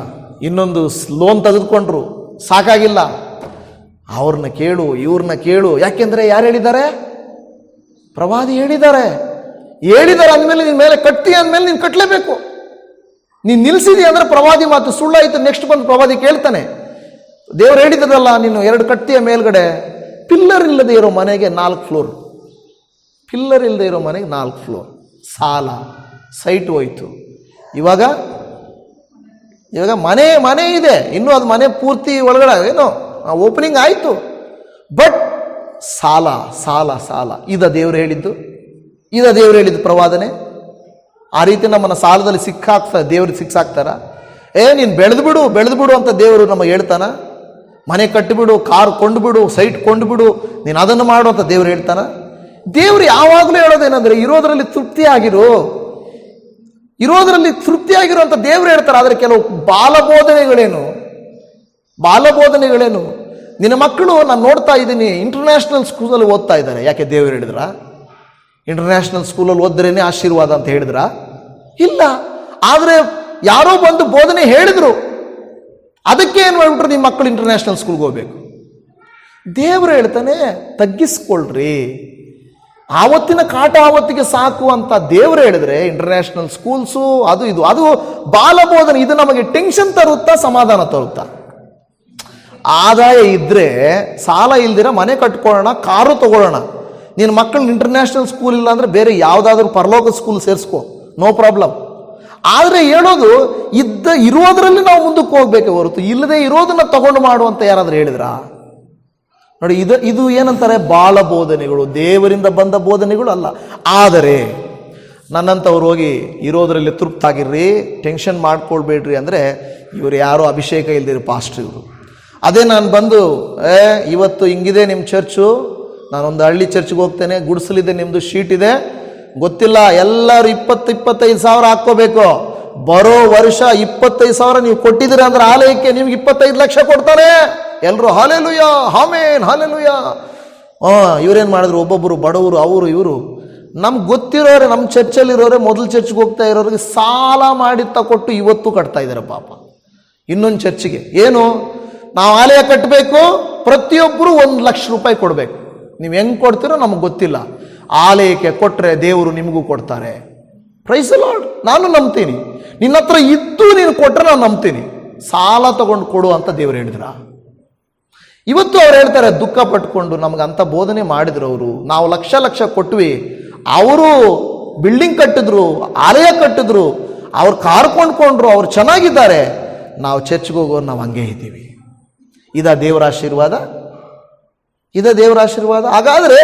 S1: ಇನ್ನೊಂದು ಲೋನ್ ತೆಗೆದುಕೊಂಡ್ರು, ಸಾಕಾಗಿಲ್ಲ, ಅವ್ರನ್ನ ಕೇಳು ಇವ್ರನ್ನ ಕೇಳು. ಯಾಕೆಂದರೆ ಯಾರು ಹೇಳಿದ್ದಾರೆ, ಪ್ರವಾದಿ ಹೇಳಿದ್ದಾರೆ ಅಂದಮೇಲೆ ನಿನ್ನ ಮೇಲೆ ಕಟ್ಟಿ ಅಂದಮೇಲೆ ನೀನು ಕಟ್ಟಲೇಬೇಕು. ನೀನು ನಿಲ್ಸಿದಿ ಅಂದರೆ ಪ್ರವಾದಿ ಮಾತು ಸುಳ್ಳಾಯಿತು, ನೆಕ್ಸ್ಟ್ ಬಂದು ಪ್ರವಾದಿ ಕೇಳ್ತಾನೆ, ದೇವ್ರು ಹೇಳಿದ್ರಲ್ಲ ನೀನು 2 ಕಟ್ಟಿಯ ಮೇಲ್ಗಡೆ ಪಿಲ್ಲರ್ ಇಲ್ಲದೆ ಇರೋ ಮನೆಗೆ 4 ಫ್ಲೋರ್, ಪಿಲ್ಲರ್ ಇಲ್ಲದೆ ಇರೋ ಮನೆಗೆ 4 ಫ್ಲೋರ್, ಸಾಲ, ಸೈಟ್ ಹೋಯ್ತು. ಇವಾಗ ಮನೆ ಇದೆ, ಇನ್ನೂ ಅದು ಮನೆ ಪೂರ್ತಿ ಒಳಗಡೆ ಏನೋ ಓಪನಿಂಗ್ ಆಯಿತು, ಬಟ್ ಸಾಲ ಸಾಲ ಸಾಲ. ಇದ ದೇವ್ರು ಹೇಳಿದ್ದು ಪ್ರವಾದನೆ. ಆ ರೀತಿ ನಮ್ಮನ್ನು ಸಾಲದಲ್ಲಿ ದೇವ್ರಿಗೆ ಸಿಕ್ಕಾಕ್ತಾರ. ನೀನು ಬೆಳೆದು ಬಿಡು ಅಂತ ದೇವರು ನಮಗೆ ಹೇಳ್ತಾನ. ಮನೆ ಕಟ್ಟಿಬಿಡು, ಕಾರ್ ಕೊಂಡುಬಿಡು, ಸೈಟ್ ಕೊಂಡುಬಿಡು, ನೀನು ಅದನ್ನು ಮಾಡು ಅಂತ ದೇವ್ರು ಹೇಳ್ತಾನ. ದೇವರು ಯಾವಾಗಲೂ ಹೇಳೋದೇನೆಂದರೆ ಇರೋದರಲ್ಲಿ ತೃಪ್ತಿಯಾಗಿರು ಅಂತ ದೇವರು ಹೇಳ್ತಾರೆ. ಆದರೆ ಕೆಲವು ಬಾಲಬೋಧನೆಗಳೇನು ನಿನ್ನ ಮಕ್ಕಳು ನಾನು ನೋಡ್ತಾ ಇದ್ದೀನಿ ಇಂಟರ್ನ್ಯಾಷನಲ್ ಸ್ಕೂಲಲ್ಲಿ ಓದ್ತಾ ಇದ್ದಾರೆ. ಯಾಕೆ ದೇವರು ಹೇಳಿದ್ರ ಇಂಟರ್ನ್ಯಾಷನಲ್ ಸ್ಕೂಲಲ್ಲಿ ಓದ್ರೇನೆ ಆಶೀರ್ವಾದ ಅಂತ ಹೇಳಿದ್ರ? ಇಲ್ಲ. ಆದರೆ ಯಾರೋ ಬಂದು ಬೋಧನೆ ಹೇಳಿದ್ರು, ಅದಕ್ಕೆ ಏನು ಹೇಳ್ಬಿಟ್ರು, ನಿಮ್ಮ ಮಕ್ಕಳು ಇಂಟರ್ನ್ಯಾಷನಲ್ ಸ್ಕೂಲ್ಗೆ ಹೋಗ್ಬೇಕು. ದೇವರು ಹೇಳ್ತಾನೆ ತಗ್ಗಿಸ್ಕೊಳ್ರಿ, ಆವತ್ತಿನ ಕಾಟ ಆವತ್ತಿಗೆ ಸಾಕು ಅಂತ ದೇವರು ಹೇಳಿದ್ರೆ ಇಂಟರ್ನ್ಯಾಷನಲ್ ಸ್ಕೂಲ್ಸು ಅದು ಬಾಲಬೋಧನೆ. ಇದು ನಮಗೆ ಟೆನ್ಷನ್ ತರುತ್ತಾ, ಸಮಾಧಾನ ತರುತ್ತಾ? ಆದಾಯ ಇದ್ರೆ ಸಾಲ ಇಲ್ದಿರ ಮನೆ ಕಟ್ಕೊಳ್ಳೋಣ, ಕಾರು ತಗೊಳ್ಳೋಣ. ನಿನ್ನ ಮಕ್ಕಳನ್ನ ಇಂಟರ್ನ್ಯಾಷನಲ್ ಸ್ಕೂಲ್ ಇಲ್ಲ ಅಂದ್ರೆ ಬೇರೆ ಯಾವುದಾದ್ರೂ ಪರಲೋಕ ಸ್ಕೂಲ್ ಸೇರಿಸ್ಕೊ, ನೋ ಪ್ರಾಬ್ಲಮ್. ಆದರೆ ಹೇಳೋದು ಇರೋದ್ರಲ್ಲಿ ನಾವು ಮುಂದಕ್ಕೆ ಹೋಗ್ಬೇಕೆ ಹೊರತು ಇಲ್ಲದೆ ಇರೋದನ್ನ ತಗೊಂಡು ಮಾಡುವಂತ ಯಾರಾದ್ರೂ ಹೇಳಿದ್ರಾ? ನೋಡಿ, ಇದು ಏನಂತಾರೆ, ಬಾಳ ಬೋಧನೆಗಳು, ದೇವರಿಂದ ಬಂದ ಬೋಧನೆಗಳು ಅಲ್ಲ. ಆದರೆ ನನ್ನಂಥವ್ರು ಹೋಗಿ ಇರೋದ್ರಲ್ಲಿ ತೃಪ್ತಾಗಿರ್ರಿ, ಟೆನ್ಷನ್ ಮಾಡ್ಕೊಳ್ಬೇಡ್ರಿ ಅಂದರೆ ಇವರು ಯಾರೋ ಅಭಿಷೇಕ ಇಲ್ದಿರಿ ಪಾಸ್ಟರ್ ಇವರು. ಅದೇ ನಾನು ಬಂದು ಇವತ್ತು ಹಿಂಗಿದೆ ನಿಮ್ಮ ಚರ್ಚು, ನಾನೊಂದು ಹಳ್ಳಿ ಚರ್ಚ್ಗೆ ಹೋಗ್ತೇನೆ, ಗುಡಿಸಲಿದೆ, ನಿಮ್ಮದು ಶೀಟ್ ಇದೆ, ಗೊತ್ತಿಲ್ಲ, ಎಲ್ಲರೂ 20-25 ಸಾವಿರ ಹಾಕ್ಕೋಬೇಕು, ಬರೋ ವರ್ಷ 25 ಸಾವಿರ ನೀವು ಕೊಟ್ಟಿದ್ದೀರ ಅಂದ್ರೆ ಆಲಯಕ್ಕೆ ನಿಮ್ಗೆ 25 ಲಕ್ಷ ಕೊಡ್ತಾರೆ. ಎಲ್ಲರೂ ಹಾಲೆಲೂಯ, ಆಮೆನ್, ಹಾಲೆಲೂಯ. ಇವರೇನು ಮಾಡಿದ್ರು, ಒಬ್ಬೊಬ್ಬರು ಬಡವರು, ಅವರು ಇವರು, ನಮ್ಗೆ ಗೊತ್ತಿರೋರೆ, ನಮ್ಮ ಚರ್ಚಲ್ಲಿರೋರೆ, ಮೊದಲು ಚರ್ಚ್ಗೆ ಹೋಗ್ತಾ ಇರೋರಿಗೆ ಸಾಲ ಮಾಡಿ ತಗೊಟ್ಟು ಇವತ್ತು ಕಟ್ತಾ ಇದ್ದಾರೆ ಪಾಪ. ಇನ್ನೊಂದು ಚರ್ಚಿಗೆ ಏನು, ನಾವು ಆಲಯ ಕಟ್ಟಬೇಕು, ಪ್ರತಿಯೊಬ್ಬರು 1 ಲಕ್ಷ ರೂಪಾಯಿ ಕೊಡಬೇಕು. ನೀವು ಹೆಂಗೆ ಕೊಡ್ತೀರೋ ನಮಗೆ ಗೊತ್ತಿಲ್ಲ, ಆಲಯಕ್ಕೆ ಕೊಟ್ಟರೆ ದೇವರು ನಿಮಗೂ ಕೊಡ್ತಾರೆ. Praise the Lord. ನಾನು ನಂಬ್ತೀನಿ, ನಿನ್ನ ಹತ್ರ ಇದ್ದು ನೀನು ಕೊಟ್ಟರೆ ನಾನು ನಂಬ್ತೀನಿ. ಸಾಲ ತಗೊಂಡು ಕೊಡು ಅಂತ ದೇವರು ಹೇಳಿದ್ರ? ಇವತ್ತು ಅವ್ರು ಹೇಳ್ತಾರೆ, ದುಃಖ ಪಟ್ಕೊಂಡು ನಮ್ಗಂತ ಬೋಧನೆ ಮಾಡಿದ್ರು ಅವರು, ನಾವು ಲಕ್ಷ ಕೊಟ್ವಿ, ಅವರು ಬಿಲ್ಡಿಂಗ್ ಕಟ್ಟಿದ್ರು, ಆಲಯ ಕಟ್ಟಿದ್ರು, ಅವ್ರು ಕಾರ್ ಕೊಂಡ್ಕೊಂಡ್ರು, ಅವ್ರು ಚೆನ್ನಾಗಿದ್ದಾರೆ, ನಾವು ಚರ್ಚ್ಗೆ ಹೋಗೋರು ನಾವು ಹಂಗೆ ಇದ್ದೀವಿ. ಇದ ದೇವರ ಆಶೀರ್ವಾದ? ಇದ ದೇವರ ಆಶೀರ್ವಾದ? ಹಾಗಾದ್ರೆ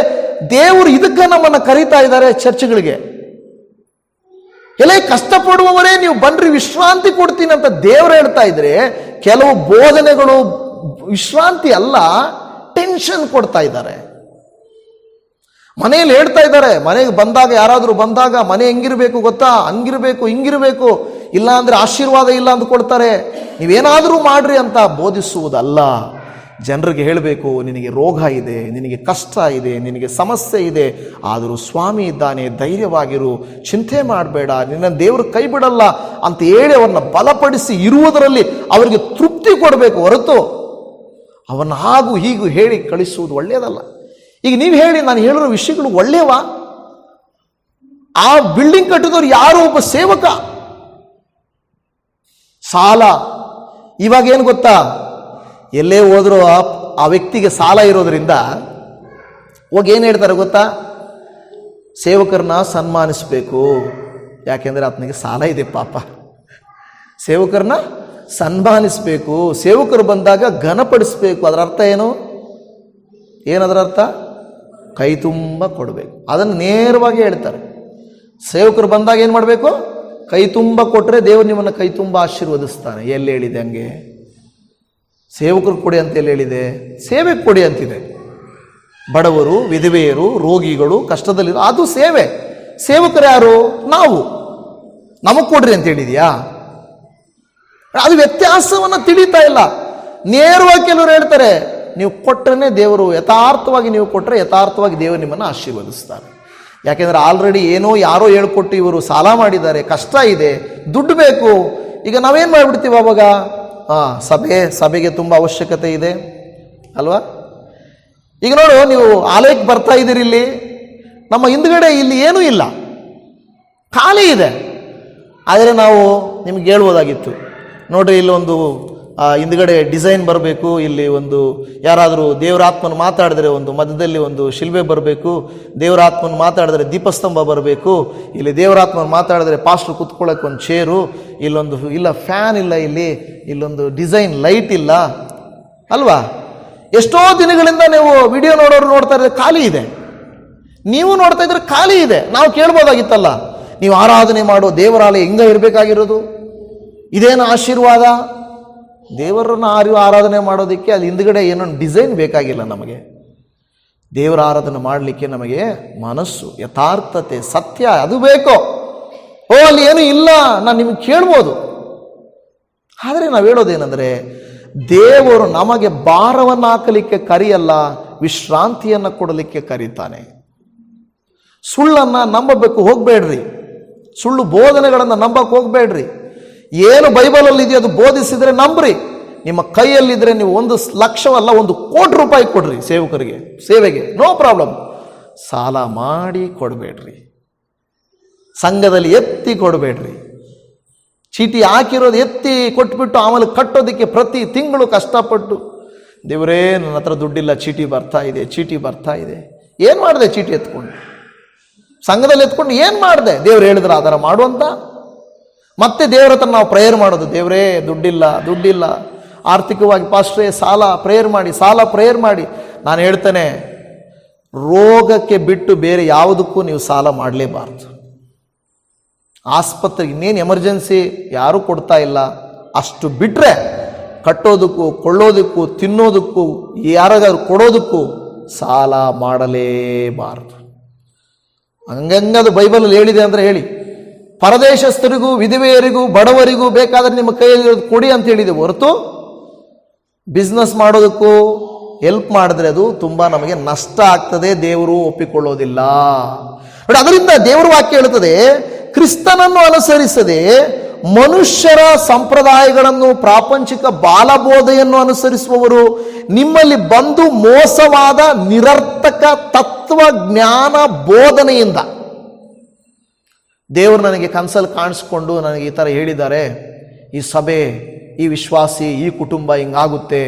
S1: ದೇವರು ಇದಕ್ಕೆ ನಮ್ಮನ್ನ ಕರೀತಾ ಇದ್ದಾರೆ ಚರ್ಚ್ಗಳಿಗೆ. ಎಲ್ಲ ಕಷ್ಟಪಡುವವರೇ ನೀವು ಬನ್ರಿ, ವಿಶ್ರಾಂತಿ ಕೊಡ್ತೀನಿ ಅಂತ ದೇವರು ಹೇಳ್ತಾ ಇದ್ರೆ, ಕೆಲವು ಬೋಧನೆಗಳು ವಿಶ್ರಾಂತಿ ಅಲ್ಲ, ಟೆನ್ಷನ್ ಕೊಡ್ತಾ ಇದ್ದಾರೆ. ಮನೆಯಲ್ಲಿ ಹೇಳ್ತಾ ಇದ್ದಾರೆ, ಮನೆಗೆ ಬಂದಾಗ, ಯಾರಾದರೂ ಬಂದಾಗ ಮನೆ ಹೆಂಗಿರ್ಬೇಕು ಗೊತ್ತಾ, ಹಂಗಿರ್ಬೇಕು, ಹಿಂಗಿರ್ಬೇಕು, ಇಲ್ಲ ಅಂದ್ರೆ ಆಶೀರ್ವಾದ ಇಲ್ಲ ಅಂತ ಕೊಡ್ತಾರೆ. ನೀವೇನಾದರೂ ಮಾಡ್ರಿ ಅಂತ ಬೋಧಿಸುವುದಲ್ಲ. ಜನರಿಗೆ ಹೇಳಬೇಕು, ನಿನಗೆ ರೋಗ ಇದೆ, ನಿನಗೆ ಕಷ್ಟ ಇದೆ, ನಿನಗೆ ಸಮಸ್ಯೆ ಇದೆ, ಆದರೂ ಸ್ವಾಮಿ ಇದ್ದಾನೆ, ಧೈರ್ಯವಾಗಿರು, ಚಿಂತೆ ಮಾಡಬೇಡ, ನಿನ್ನ ದೇವರು ಕೈ ಬಿಡಲ್ಲ ಅಂತ ಹೇಳಿ ಅವನ್ನ ಬಲಪಡಿಸಿ ಇರುವುದರಲ್ಲಿ ಅವರಿಗೆ ತೃಪ್ತಿ ಕೊಡಬೇಕು ಹೊರತು ಅವನ್ನ ಹಾಗೂ ಹೀಗೂ ಹೇಳಿ ಕಳಿಸುವುದು ಒಳ್ಳೆಯದಲ್ಲ. ಈಗ ನೀವು ಹೇಳಿ, ನಾನು ಹೇಳಿರೋ ವಿಷಯಗಳು ಒಳ್ಳೆಯವಾ? ಆ ಬಿಲ್ಡಿಂಗ್ ಕಟ್ಟಿದವರು ಯಾರೋ ಒಬ್ಬ ಸೇವಕ, ಸಾಲ. ಇವಾಗ ಏನು ಗೊತ್ತಾ, ಎಲ್ಲೇ ಹೋದ್ರೂ ಆ ವ್ಯಕ್ತಿಗೆ ಸಾಲ ಇರೋದ್ರಿಂದ ಹೋಗಿ ಏನು ಹೇಳ್ತಾರೆ ಗೊತ್ತಾ, ಸೇವಕರನ್ನ ಸನ್ಮಾನಿಸಬೇಕು, ಯಾಕೆಂದ್ರೆ ಆತನಿಗೆ ಸಾಲ ಇದೆ ಪಾಪ. ಸೇವಕರನ್ನ ಸನ್ಮಾನಿಸಬೇಕು, ಸೇವಕರು ಬಂದಾಗ ಘನಪಡಿಸ್ಬೇಕು. ಅದರ ಅರ್ಥ ಏನು? ಏನದರ ಅರ್ಥ? ಕೈ ತುಂಬ ಕೊಡಬೇಕು. ಅದನ್ನು ನೇರವಾಗಿ ಹೇಳ್ತಾರೆ. ಸೇವಕರು ಬಂದಾಗ ಏನು ಮಾಡಬೇಕು? ಕೈ ತುಂಬ ಕೊಟ್ಟರೆ ದೇವರು ನಿಮ್ಮನ್ನು ಕೈ ತುಂಬ ಆಶೀರ್ವದಿಸ್ತಾನೆ. ಎಲ್ಲಿ ಹೇಳಿದೆ ಹಂಗೆ? ಸೇವಕರು ಕೊಡಿ ಅಂತ ಎಲ್ಲಿ ಹೇಳಿದೆ? ಸೇವೆಗೆ ಕೊಡಿ ಅಂತಿದೆ. ಬಡವರು, ವಿಧವೆಯರು, ರೋಗಿಗಳು, ಕಷ್ಟದಲ್ಲಿರೋ, ಅದು ಸೇವೆ. ಸೇವಕರು ಯಾರು? ನಾವು. ನಮಗೆ ಕೊಡ್ರಿ ಅಂತ ಹೇಳಿದ್ಯಾ? ಅದು ವ್ಯತ್ಯಾಸವನ್ನು ತಿಳಿತಾ ಇಲ್ಲ. ನೇರವಾಗಿ ಕೆಲವರು ಹೇಳ್ತಾರೆ, ನೀವು ಕೊಟ್ಟರೆ ದೇವರು, ಯಥಾರ್ಥವಾಗಿ ನೀವು ಕೊಟ್ಟರೆ ಯಥಾರ್ಥವಾಗಿ ದೇವರು ನಿಮ್ಮನ್ನು ಆಶೀರ್ವದಿಸ್ತಾರೆ. ಯಾಕೆಂದ್ರೆ ಆಲ್ರೆಡಿ ಏನೋ ಯಾರೋ ಹೇಳ್ಕೊಟ್ಟು ಇವರು ಸಾಲ ಮಾಡಿದ್ದಾರೆ, ಕಷ್ಟ ಇದೆ, ದುಡ್ಡು ಬೇಕು. ಈಗ ನಾವೇನು ಮಾಡಿಬಿಡ್ತೀವಿ ಅವಾಗ? ಸಭೆಗೆ ತುಂಬ ಅವಶ್ಯಕತೆ ಇದೆ ಅಲ್ವಾ? ಈಗ ನೋಡು, ನೀವು ಆಲಯಕ್ಕೆ ಬರ್ತಾ ಇದ್ದೀರಿ, ಇಲ್ಲಿ ನಮ್ಮ ಹಿಂದ್ಗಡೆ ಇಲ್ಲಿ ಏನೂ ಇಲ್ಲ, ಖಾಲಿ ಇದೆ. ಆದರೆ ನಾವು ನಿಮ್ಗೆ ಹೇಳ್ಬೋದಾಗಿತ್ತು, ನೋಡ್ರಿ ಇಲ್ಲೊಂದು ಹಿಂದ್ಗಡೆ ಡಿಸೈನ್ ಬರಬೇಕು, ಇಲ್ಲಿ ಒಂದು ಯಾರಾದರೂ ದೇವರಾತ್ಮನ ಮಾತಾಡಿದ್ರೆ ಒಂದು ಮಧ್ಯದಲ್ಲಿ ಒಂದು ಶಿಲ್ಬೆ ಬರಬೇಕು, ದೇವರಾತ್ಮನ ಮಾತಾಡಿದ್ರೆ ದೀಪಸ್ತಂಭ ಬರಬೇಕು, ಇಲ್ಲಿ ದೇವರಾತ್ಮನ ಮಾತಾಡಿದ್ರೆ ಪಾಸ್ಟರ್ ಕುತ್ಕೊಳ್ಳೋಕೆ ಒಂದು ಚೇರು, ಇಲ್ಲ ಫ್ಯಾನ್ ಇಲ್ಲ, ಇಲ್ಲೊಂದು ಡಿಸೈನ್ ಲೈಟ್ ಇಲ್ಲ ಅಲ್ವಾ? ಎಷ್ಟೋ ದಿನಗಳಿಂದ ನೀವು ವಿಡಿಯೋ ನೋಡೋರು ನೋಡ್ತಾ ಇದ್ರೆ ಖಾಲಿ ಇದೆ, ನೀವು ನೋಡ್ತಾ ಇದ್ರೆ ಖಾಲಿ ಇದೆ. ನಾವು ಕೇಳ್ಬೋದಾಗಿತ್ತಲ್ಲ, ನೀವು ಆರಾಧನೆ ಮಾಡೋ ದೇವರಾಲಯ ಹಿಂಗ ಇರಬೇಕಾಗಿರೋದು, ಇದೇನು ಆಶೀರ್ವಾದ? ದೇವರನ್ನ ಆರಾಧನೆ ಮಾಡೋದಕ್ಕೆ ಅಲ್ಲಿ ಹಿಂದ್ಗಡೆ ಏನೊಂದು ಡಿಸೈನ್ ಬೇಕಾಗಿಲ್ಲ. ನಮಗೆ ದೇವರ ಆರಾಧನೆ ಮಾಡಲಿಕ್ಕೆ ನಮಗೆ ಮನಸ್ಸು, ಯಥಾರ್ಥತೆ, ಸತ್ಯ ಅದು ಬೇಕು. ಅಲ್ಲಿ ಏನು ಇಲ್ಲ, ನಾನು ನಿಮ್ಗೆ ಕೇಳ್ಬೋದು. ಆದರೆ ನಾವು ಹೇಳೋದೇನೆಂದರೆ, ದೇವರು ನಮಗೆ ಭಾರವನ್ನು ಹಾಕಲಿಕ್ಕೆ ಕರಿಯಲ್ಲ, ವಿಶ್ರಾಂತಿಯನ್ನು ಕೊಡಲಿಕ್ಕೆ ಕರೀತಾನೆ. ಸುಳ್ಳನ್ನು ನಂಬಬೇಕು ಹೋಗಬೇಡ್ರಿ, ಸುಳ್ಳು ಬೋಧನೆಗಳನ್ನು ನಂಬಕ್ಕೆ ಹೋಗಬೇಡ್ರಿ. ಏನು ಬೈಬಲಲ್ಲಿ ಇದೆಯೋ ಅದು ಬೋಧಿಸಿದ್ರೆ ನಂಬ್ರಿ. ನಿಮ್ಮ ಕೈಯಲ್ಲಿದ್ರೆ ನೀವು 1 ಲಕ್ಷವಲ್ಲ 1 ಕೋಟಿ ರೂಪಾಯಿ ಕೊಡ್ರಿ ಸೇವಕರಿಗೆ, ಸೇವೆಗೆ, ನೋ ಪ್ರಾಬ್ಲಮ್. ಸಾಲ ಮಾಡಿ ಕೊಡಬೇಡ್ರಿ, ಸಂಘದಲ್ಲಿ ಎತ್ತಿ ಕೊಡಬೇಡ್ರಿ. ಚೀಟಿ ಹಾಕಿರೋದು ಎತ್ತಿ ಕೊಟ್ಬಿಟ್ಟು ಆಮೇಲೆ ಕಟ್ಟೋದಕ್ಕೆ ಪ್ರತಿ ತಿಂಗಳು ಕಷ್ಟಪಟ್ಟು, ದೇವರೇ ನನ್ನ ಹತ್ರ ದುಡ್ಡಿಲ್ಲ, ಚೀಟಿ ಬರ್ತಾ ಇದೆ. ಏನು ಮಾಡಿದೆ? ಚೀಟಿ ಎತ್ಕೊಂಡು ಸಂಘದಲ್ಲಿ ಎತ್ಕೊಂಡು ಏನು ಮಾಡಿದೆ? ದೇವ್ರು ಹೇಳಿದ್ರ ಆಧಾರ ಮಾಡುವಂತ ಮತ್ತೆ ದೇವರ ಹತ್ರ ನಾವು ಪ್ರೇಯರ್ ಮಾಡೋದು, ದೇವರೇ ದುಡ್ಡಿಲ್ಲ, ಆರ್ಥಿಕವಾಗಿ ಪಾಸ್ಟ್ರೇ ಸಾಲ ಪ್ರೇಯರ್ ಮಾಡಿ. ನಾನು ಹೇಳ್ತೇನೆ, ರೋಗಕ್ಕೆ ಬಿಟ್ಟು ಬೇರೆ ಯಾವುದಕ್ಕೂ ನೀವು ಸಾಲ ಮಾಡಲೇಬಾರ್ದು. ಆಸ್ಪತ್ರೆಗೆ ಇನ್ನೇನು ಎಮರ್ಜೆನ್ಸಿ, ಯಾರೂ ಕೊಡ್ತಾ ಇಲ್ಲ, ಅಷ್ಟು ಬಿಟ್ಟರೆ ಕಟ್ಟೋದಕ್ಕೂ ಕೊಳ್ಳೋದಕ್ಕೂ ತಿನ್ನೋದಕ್ಕೂ ಯಾರಿಗಾದ್ರು ಕೊಡೋದಕ್ಕೂ ಸಾಲ ಮಾಡಲೇಬಾರದು. ಹಂಗಂಗದು ಬೈಬಲಲ್ಲಿ ಹೇಳಿದೆ ಅಂದರೆ ಹೇಳಿ. ಪರದೇಶಸ್ಥರಿಗೂ ವಿಧವೆಯರಿಗೂ ಬಡವರಿಗೂ ಬೇಕಾದರೆ ನಿಮ್ಮ ಕೈಯಲ್ಲಿ ಕೊಡಿ ಅಂತ ಹೇಳಿದೆ ಹೊರತು ಬಿಸ್ನೆಸ್ ಮಾಡೋದಕ್ಕೂ ಹೆಲ್ಪ್ ಮಾಡಿದ್ರೆ ಅದು ತುಂಬ ನಮಗೆ ನಷ್ಟ ಆಗ್ತದೆ, ದೇವರು ಒಪ್ಪಿಕೊಳ್ಳೋದಿಲ್ಲ. ಬಟ್ ಅದರಿಂದ ದೇವರ ವಾಕ್ಯ ಹೇಳುತ್ತದೆ, ಕ್ರಿಸ್ತನನ್ನು ಅನುಸರಿಸದೆ ಮನುಷ್ಯರ ಸಂಪ್ರದಾಯಗಳನ್ನು ಪ್ರಾಪಂಚಿಕ ಬಾಲಬೋಧೆಯನ್ನು ಅನುಸರಿಸುವವರು ನಿಮ್ಮಲ್ಲಿ ಬಂದು ಮೋಸವಾದ ನಿರರ್ಥಕ ತತ್ವಜ್ಞಾನ ಬೋಧನೆಯಿಂದ, ದೇವರು ನನಗೆ ಕನಸಲ್ಲಿ ಕಾಣಿಸ್ಕೊಂಡು ನನಗೆ ಈ ಥರ ಹೇಳಿದ್ದಾರೆ, ಈ ಸಭೆ, ಈ ವಿಶ್ವಾಸಿ, ಈ ಕುಟುಂಬ ಹಿಂಗಾಗುತ್ತೆ.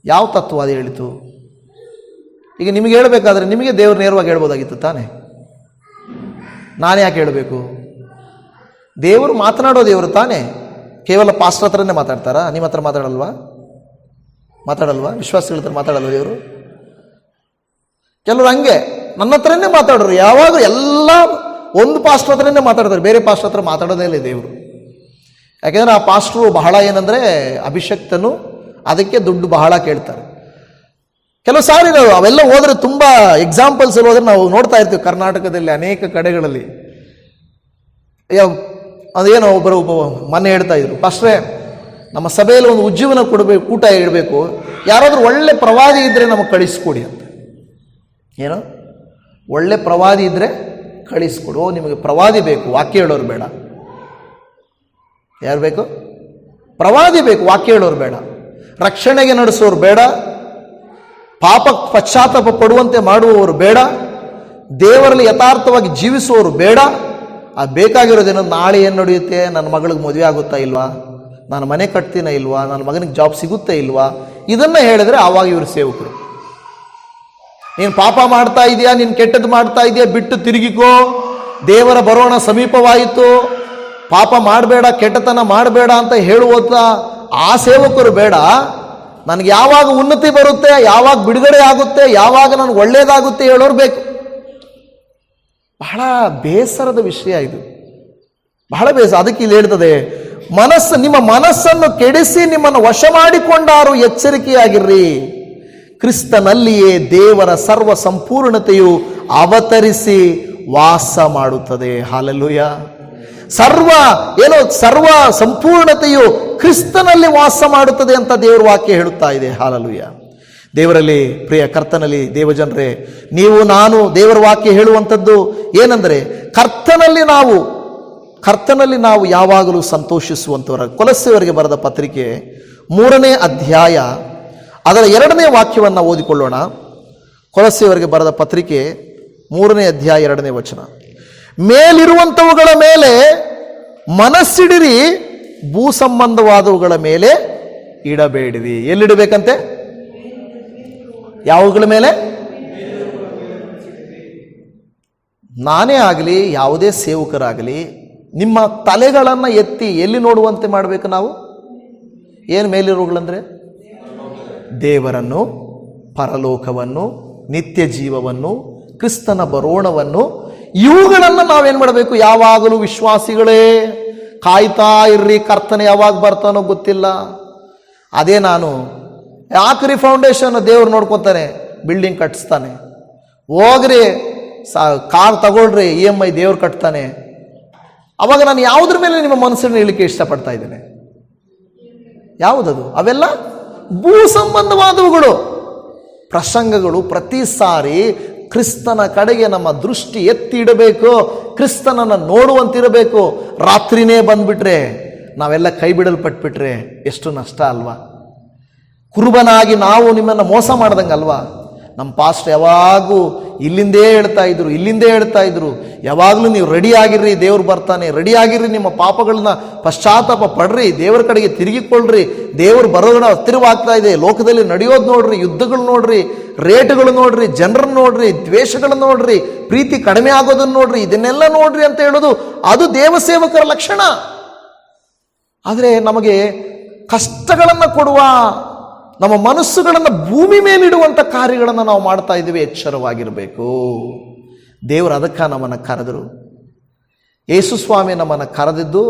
S1: ಯಾವ ತತ್ವ ಅದು ಹೇಳಿತು? ಈಗ ನಿಮಗೆ ಹೇಳಬೇಕಾದ್ರೆ ನಿಮಗೆ ದೇವರು ನೇರವಾಗಿ ಹೇಳ್ಬೋದಾಗಿತ್ತು ತಾನೆ, ನಾನು ಯಾಕೆ ಹೇಳಬೇಕು? ದೇವರು ಮಾತನಾಡೋ ದೇವರು ತಾನೆ. ಕೇವಲ ಪಾಸ್ಟರ್ ಹತ್ರನೇ ಮಾತಾಡ್ತಾರಾ? ನಿಮ್ಮ ಹತ್ರ ಮಾತಾಡಲ್ವಾ? ವಿಶ್ವಾಸಿಗಳ ಹತ್ರ ಮಾತಾಡಲ್ವ ದೇವರು? ಕೆಲವರು ಹಂಗೆ ನನ್ನ ಹತ್ರನೇ ಮಾತಾಡೋರು, ಯಾವಾಗ ಎಲ್ಲ ಒಂದು ಪಾಸ್ಟರ್ ಹತ್ರನೇ ಮಾತಾಡ್ತಾರೆ, ಬೇರೆ ಪಾಸ್ಟರ್ ಹತ್ರ ಮಾತಾಡೋದೇ ಇಲ್ಲ ದೇವರು. ಯಾಕೆಂದರೆ ಆ ಪಾಸ್ಟ್ರು ಬಹಳ ಏನಂದರೆ ಅಭಿಷಕ್ತನು, ಅದಕ್ಕೆ ದುಡ್ಡು ಬಹಳ ಕೇಳ್ತಾರೆ. ಕೆಲವು ಸಾರಿ ನಾವು ಅವೆಲ್ಲ ಹೋದರೆ ತುಂಬ ಎಕ್ಸಾಂಪಲ್ಸ್ ಹೋದ್ರೆ ನಾವು ನೋಡ್ತಾ ಇರ್ತೀವಿ ಕರ್ನಾಟಕದಲ್ಲಿ ಅನೇಕ ಕಡೆಗಳಲ್ಲಿ. ಅದೇನೋ ಒಬ್ಬ ಮನೆ ಹೇಳ್ತಾ ಇದ್ರು, ಪಾಸ್ಟ್ರೇ ನಮ್ಮ ಸಭೆಯಲ್ಲಿ ಒಂದು ಉಜ್ಜೀವನ ಕೊಡಬೇಕು, ಊಟ ಇಡಬೇಕು, ಯಾರಾದರೂ ಒಳ್ಳೆ ಪ್ರವಾದಿ ಇದ್ದರೆ ನಮಗೆ ಕಳಿಸ್ಕೊಡಿ ಅಂತ. ಏನೋ ಒಳ್ಳೆ ಪ್ರವಾದಿ ಇದ್ದರೆ ಕಳಿಸ್ಕೊಡು. ನಿಮಗೆ ಪ್ರವಾದಿ ಬೇಕು, ವಾಕ್ಯ ಹೇಳೋರು ಬೇಡ. ಯಾರು ಬೇಕು? ಪ್ರವಾದಿ ಬೇಕು, ವಾಕ್ಯ ಹೇಳೋರು ಬೇಡ. ರಕ್ಷಣೆಗೆ ನಡೆಸೋರು ಬೇಡ, ಪಾಪ ಪಶ್ಚಾತ್ತಾಪ ಪಡುವಂತೆ ಮಾಡುವವರು ಬೇಡ, ದೇವರಲ್ಲಿ ಯಥಾರ್ಥವಾಗಿ ಜೀವಿಸುವವರು ಬೇಡ. ಅದು ಬೇಕಾಗಿರೋದೇನೋ, ನಾಳೆ ಏನು ನಡೆಯುತ್ತೆ, ನನ್ನ ಮಗಳಿಗೆ ಮದುವೆ ಆಗುತ್ತಾ ಇಲ್ವಾ, ನಾನು ಮನೆ ಕಟ್ತೀನ ಇಲ್ವಾ, ನನ್ನ ಮಗನಿಗೆ ಜಾಬ್ ಸಿಗುತ್ತಾ ಇಲ್ವಾ, ಇದನ್ನು ಹೇಳಿದ್ರೆ ಆವಾಗ ಇವರು ಸೇವಕರು. ನೀನು ಪಾಪ ಮಾಡ್ತಾ ಇದೆಯಾ, ನೀನು ಕೆಟ್ಟದ್ದು ಮಾಡ್ತಾ ಇದೆಯಾ, ಬಿಟ್ಟು ತಿರುಗಿಕೋ, ದೇವರ ಬರೋಣ ಸಮೀಪವಾಯಿತು, ಪಾಪ ಮಾಡಬೇಡ, ಕೆಟ್ಟತನ ಮಾಡಬೇಡ ಅಂತ ಹೇಳುವಂಥ ಆ ಸೇವಕರು ಬೇಡ. ನನಗೆ ಯಾವಾಗ ಉನ್ನತಿ ಬರುತ್ತೆ, ಯಾವಾಗ ಬಿಡುಗಡೆ ಆಗುತ್ತೆ, ಯಾವಾಗ ನನಗೆ ಒಳ್ಳೇದಾಗುತ್ತೆ ಹೇಳೋರು ಬೇಕು. ಬಹಳ ಬೇಸರದ ವಿಷಯ ಇದು, ಬಹಳ ಬೇಸರ. ಅದಕ್ಕೆ ಇಲ್ಲಿ ಹೇಳ್ತದೆ, ನಿಮ್ಮ ಮನಸ್ಸನ್ನು ಕೆಡಿಸಿ ನಿಮ್ಮನ್ನು ವಶ ಮಾಡಿಕೊಂಡಾರು ಎಚ್ಚರಿಕೆಯಾಗಿರ್ರಿ. ಕ್ರಿಸ್ತನಲ್ಲಿಯೇ ದೇವರ ಸರ್ವ ಸಂಪೂರ್ಣತೆಯು ಅವತರಿಸಿ ವಾಸ ಮಾಡುತ್ತದೆ. ಹಲ್ಲೆಲೂಯ. ಸರ್ವ ಸಂಪೂರ್ಣತೆಯು ಕ್ರಿಸ್ತನಲ್ಲಿ ವಾಸ ಮಾಡುತ್ತದೆ ಅಂತ ದೇವರ ವಾಕ್ಯ ಹೇಳುತ್ತಾ ಇದೆ. ಹಲ್ಲೆಲೂಯ. ದೇವರಲ್ಲಿ ಪ್ರಿಯ ಕರ್ತನಲ್ಲಿ ದೇವಜನರೇ, ನೀವು ನಾನು ದೇವರ ವಾಕ್ಯ ಹೇಳುವಂಥದ್ದು ಏನಂದರೆ, ಕರ್ತನಲ್ಲಿ ನಾವು ಯಾವಾಗಲೂ ಸಂತೋಷಿಸುವಂಥವರ. ಕೊಲಸ್ಸೆಯವರಿಗೆ ಬರೆದ ಪತ್ರಿಕೆ 3ನೇ ಅಧ್ಯಾಯ ಅದರ 2ನೇ ವಾಕ್ಯವನ್ನು ಓದಿಕೊಳ್ಳೋಣ. ಕೊಲಸ್ಸೆಯವರಿಗೆ ಬರೆದ ಪತ್ರಿಕೆ 3ನೇ ಅಧ್ಯಾಯ 2ನೇ ವಚನ. ಮೇಲಿರುವಂಥವುಗಳ ಮೇಲೆ ಮನಸ್ಸಿಡಿರಿ, ಭೂ ಸಂಬಂಧವಾದವುಗಳ ಮೇಲೆ ಇಡಬೇಡಿರಿ. ಎಲ್ಲಿಡಬೇಕಂತೆ? ಯಾವುಗಳ ಮೇಲೆ? ನಾನೇ ಆಗಲಿ ಯಾವುದೇ ಸೇವಕರಾಗಲಿ ನಿಮ್ಮ ತಲೆಗಳನ್ನು ಎತ್ತಿ ಎಲ್ಲಿ ನೋಡುವಂತೆ ಮಾಡಬೇಕು ನಾವು? ಏನು ಮೇಲಿರುವುಗಳಂದರೆ? ದೇವರನ್ನು, ಪರಲೋಕವನ್ನು, ನಿತ್ಯ ಜೀವವನ್ನು, ಕ್ರಿಸ್ತನ ಬರೋಣವನ್ನು, ಇವುಗಳನ್ನು ನಾವೇನು ಮಾಡಬೇಕು? ಯಾವಾಗಲೂ ವಿಶ್ವಾಸಿಗಳೇ ಕಾಯ್ತಾ ಇರ್ರಿ. ಕರ್ತನೆ ಯಾವಾಗ ಬರ್ತಾನೋ ಗೊತ್ತಿಲ್ಲ. ಅದೇ ನಾನು ಯಾಕ್ರಿ ಫೌಂಡೇಶನ್ ದೇವ್ರು ನೋಡ್ಕೊತಾನೆ, ಬಿಲ್ಡಿಂಗ್ ಕಟ್ಟಿಸ್ತಾನೆ. ಹೋಗ್ರಿ ಕಾರ್ ತಗೊಳ್ರಿ, EMI ದೇವ್ರು ಕಟ್ತಾನೆ. ಅವಾಗ ನಾನು ಯಾವುದ್ರ ಮೇಲೆ ನಿಮ್ಮ ಮನಸ್ಸನ್ನು ಹೇಳಲಿಕ್ಕೆ ಇಷ್ಟಪಡ್ತಾ ಇದ್ದೇನೆ? ಯಾವುದದು? ಅವೆಲ್ಲ ಭೂ ಸಂಬಂಧವಾದವುಗಳು, ಪ್ರಸಂಗಗಳು. ಪ್ರತಿ ಸಾರಿ ಕ್ರಿಸ್ತನ ಕಡೆಗೆ ನಮ್ಮ ದೃಷ್ಟಿ ಎತ್ತಿ ಇಡಬೇಕು, ಕ್ರಿಸ್ತನನ್ನು ನೋಡುವಂತಿರಬೇಕು. ರಾತ್ರಿನೇ ಬಂದ್ಬಿಟ್ರೆ, ನಾವೆಲ್ಲ ಕೈ ಬಿಡಲ್ಪಟ್ಬಿಟ್ರೆ ಎಷ್ಟು ನಷ್ಟ ಅಲ್ವಾ? ಕುರುಬನಾಗಿ ನಾವು ನಿಮ್ಮನ್ನು ಮೋಸ ಮಾಡ್ದಂಗಲ್ವಾ? ನಮ್ಮ ಪಾಸ್ಟ್ ಯಾವಾಗೂ ಇಲ್ಲಿಂದೇ ಹೇಳ್ತಾ ಇದ್ರು, ಯಾವಾಗಲೂ ನೀವು ರೆಡಿ ಆಗಿರ್ರಿ, ದೇವ್ರು ಬರ್ತಾನೆ, ರೆಡಿ ಆಗಿರ್ರಿ, ನಿಮ್ಮ ಪಾಪಗಳನ್ನ ಪಶ್ಚಾತ್ತಾಪ ಪಡ್ರಿ, ದೇವರ ಕಡೆಗೆ ತಿರುಗಿಕೊಳ್ಳ್ರಿ, ದೇವರು ಬರೋಣ ಹತ್ತಿರವಾಗ್ತಾ ಇದೆ, ಲೋಕದಲ್ಲಿ ನಡೆಯೋದು ನೋಡ್ರಿ, ಯುದ್ಧಗಳು ನೋಡ್ರಿ, ರೇಟ್ಗಳು ನೋಡ್ರಿ, ಜನರನ್ನು ನೋಡ್ರಿ, ದ್ವೇಷಗಳನ್ನು ನೋಡ್ರಿ, ಪ್ರೀತಿ ಕಡಿಮೆ ಆಗೋದನ್ನು ನೋಡ್ರಿ, ಇದನ್ನೆಲ್ಲ ನೋಡ್ರಿ ಅಂತ ಹೇಳೋದು ಅದು ದೇವಸೇವಕರ ಲಕ್ಷಣ. ಆದರೆ ನಮಗೆ ಕಷ್ಟಗಳನ್ನು ಕೊಡುವ, ನಮ್ಮ ಮನಸ್ಸುಗಳನ್ನು ಭೂಮಿ ಮೇಲಿಡುವಂಥ ಕಾರ್ಯಗಳನ್ನು ನಾವು ಮಾಡ್ತಾ ಇದ್ದೀವಿ. ಎಚ್ಚರವಾಗಿರಬೇಕು. ದೇವರು ಅದಕ್ಕೆ ನಮ್ಮನ್ನು ಕರೆದರು. ಯೇಸು ಸ್ವಾಮಿ ನಮ್ಮನ್ನು ಕರೆದಿದ್ದು,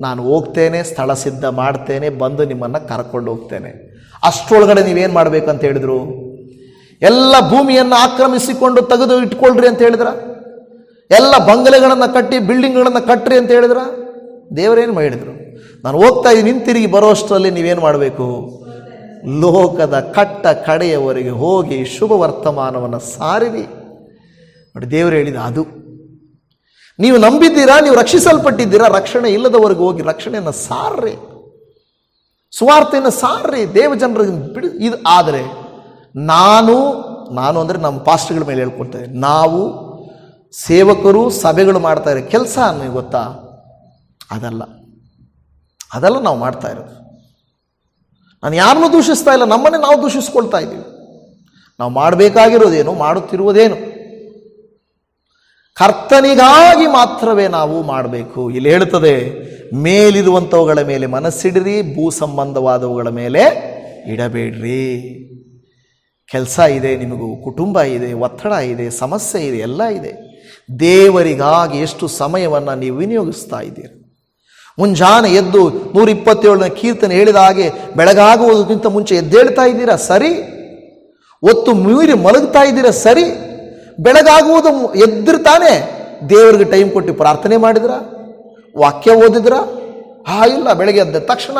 S1: ನಾನು ಹೋಗ್ತೇನೆ, ಸ್ಥಳ ಸಿದ್ಧ ಮಾಡ್ತೇನೆ, ಬಂದು ನಿಮ್ಮನ್ನು ಕರ್ಕೊಂಡು ಹೋಗ್ತೇನೆ. ಅಷ್ಟರೊಳಗಡೆ ನೀವೇನು ಮಾಡಬೇಕು ಅಂತ ಹೇಳಿದರು? ಎಲ್ಲ ಭೂಮಿಯನ್ನು ಆಕ್ರಮಿಸಿಕೊಂಡು ತೆಗೆದು ಇಟ್ಕೊಳ್ರಿ ಅಂತ ಹೇಳಿದ್ರ? ಎಲ್ಲ ಬಂಗಲೆಗಳನ್ನು ಕಟ್ಟಿ ಬಿಲ್ಡಿಂಗ್ಗಳನ್ನು ಕಟ್ಟ್ರಿ ಅಂತ ಹೇಳಿದ್ರ? ದೇವರೇನು ಮಾಡಿದರು? ನಾನು ಹೋಗ್ತಾ ಇದ್ದೀನಿ, ಹಿಂತಿರುಗಿ ಬರೋಷ್ಟರಲ್ಲಿ ನೀವೇನು ಮಾಡಬೇಕು? ಲೋಕದ ಕಟ್ಟ ಕಡೆಯವರೆಗೆ ಹೋಗಿ ಶುಭ ವರ್ತಮಾನವನ್ನು ಸಾರಿರಿ. ನೋಡಿ, ದೇವರು ಹೇಳಿದ ಅದು. ನೀವು ನಂಬಿದ್ದೀರಾ, ನೀವು ರಕ್ಷಿಸಲ್ಪಟ್ಟಿದ್ದೀರಾ, ರಕ್ಷಣೆ ಇಲ್ಲದವರೆಗೆ ಹೋಗಿ ರಕ್ಷಣೆಯನ್ನು ಸಾರ್ರಿ, ಸುವಾರ್ತೆಯನ್ನು ಸಾರ್ರಿ, ದೇವ ಜನರಿಗೆ ಬಿಡಿ. ಇದು ಆದರೆ ನಾನು ಅಂದರೆ ನಮ್ಮ ಪಾಸ್ಟರ್ಗಳ ಮೇಲೆ ಹೇಳ್ಕೊಳ್ತೇವೆ, ನಾವು ಸೇವಕರು ಸಭೆಗಳು ಮಾಡ್ತಾ ಇರೋ ಕೆಲಸ ನಿಮಗೆ ಗೊತ್ತಾ? ಅದೆಲ್ಲ ನಾವು ಮಾಡ್ತಾ ಇರೋದು. ನಾನು ಯಾರನ್ನೂ ದೂಷಿಸ್ತಾ ಇಲ್ಲ, ನಮ್ಮನ್ನೇ ನಾವು ದೂಷಿಸ್ಕೊಳ್ತಾ ಇದ್ದೀವಿ. ನಾವು ಮಾಡಬೇಕಾಗಿರೋದೇನು, ಮಾಡುತ್ತಿರುವುದೇನು? ಕರ್ತನಿಗಾಗಿ ಮಾತ್ರವೇ ನಾವು ಮಾಡಬೇಕು. ಇಲ್ಲಿ ಹೇಳ್ತದೆ, ಮೇಲಿರುವಂಥವುಗಳ ಮೇಲೆ ಮನಸ್ಸಿಡಿರಿ, ಭೂ ಸಂಬಂಧವಾದವುಗಳ ಮೇಲೆ ಇಡಬೇಡ್ರಿ. ಕೆಲಸ ಇದೆ, ನಿಮಗೂ ಕುಟುಂಬ ಇದೆ, ಒತ್ತಡ ಇದೆ, ಸಮಸ್ಯೆ ಇದೆ, ಎಲ್ಲ ಇದೆ. ದೇವರಿಗಾಗಿ ಎಷ್ಟು ಸಮಯವನ್ನು ನೀವು ವಿನಿಯೋಗಿಸ್ತಾ ಇದ್ದೀರಿ? ಮುಂಜಾನೆ ಎದ್ದು 127ನೇ ಕೀರ್ತನೆ ಹೇಳಿದ ಹಾಗೆ ಬೆಳಗಾಗುವುದಕ್ಕಿಂತ ಮುಂಚೆ ಎದ್ದೇಳ್ತಾ ಇದ್ದೀರಾ? ಸರಿ. ಒತ್ತು ಮೀರಿ ಮಲಗ್ತಾ ಇದ್ದೀರಾ? ಸರಿ. ಬೆಳಗಾಗುವುದು ಎದ್ದಿರ್ತಾನೆ ದೇವರಿಗೆ ಟೈಮ್ ಕೊಟ್ಟು ಪ್ರಾರ್ಥನೆ ಮಾಡಿದ್ರ, ವಾಕ್ಯ ಓದಿದ್ರ? ಇಲ್ಲ, ಬೆಳಗ್ಗೆ ಎದ್ದ ತಕ್ಷಣ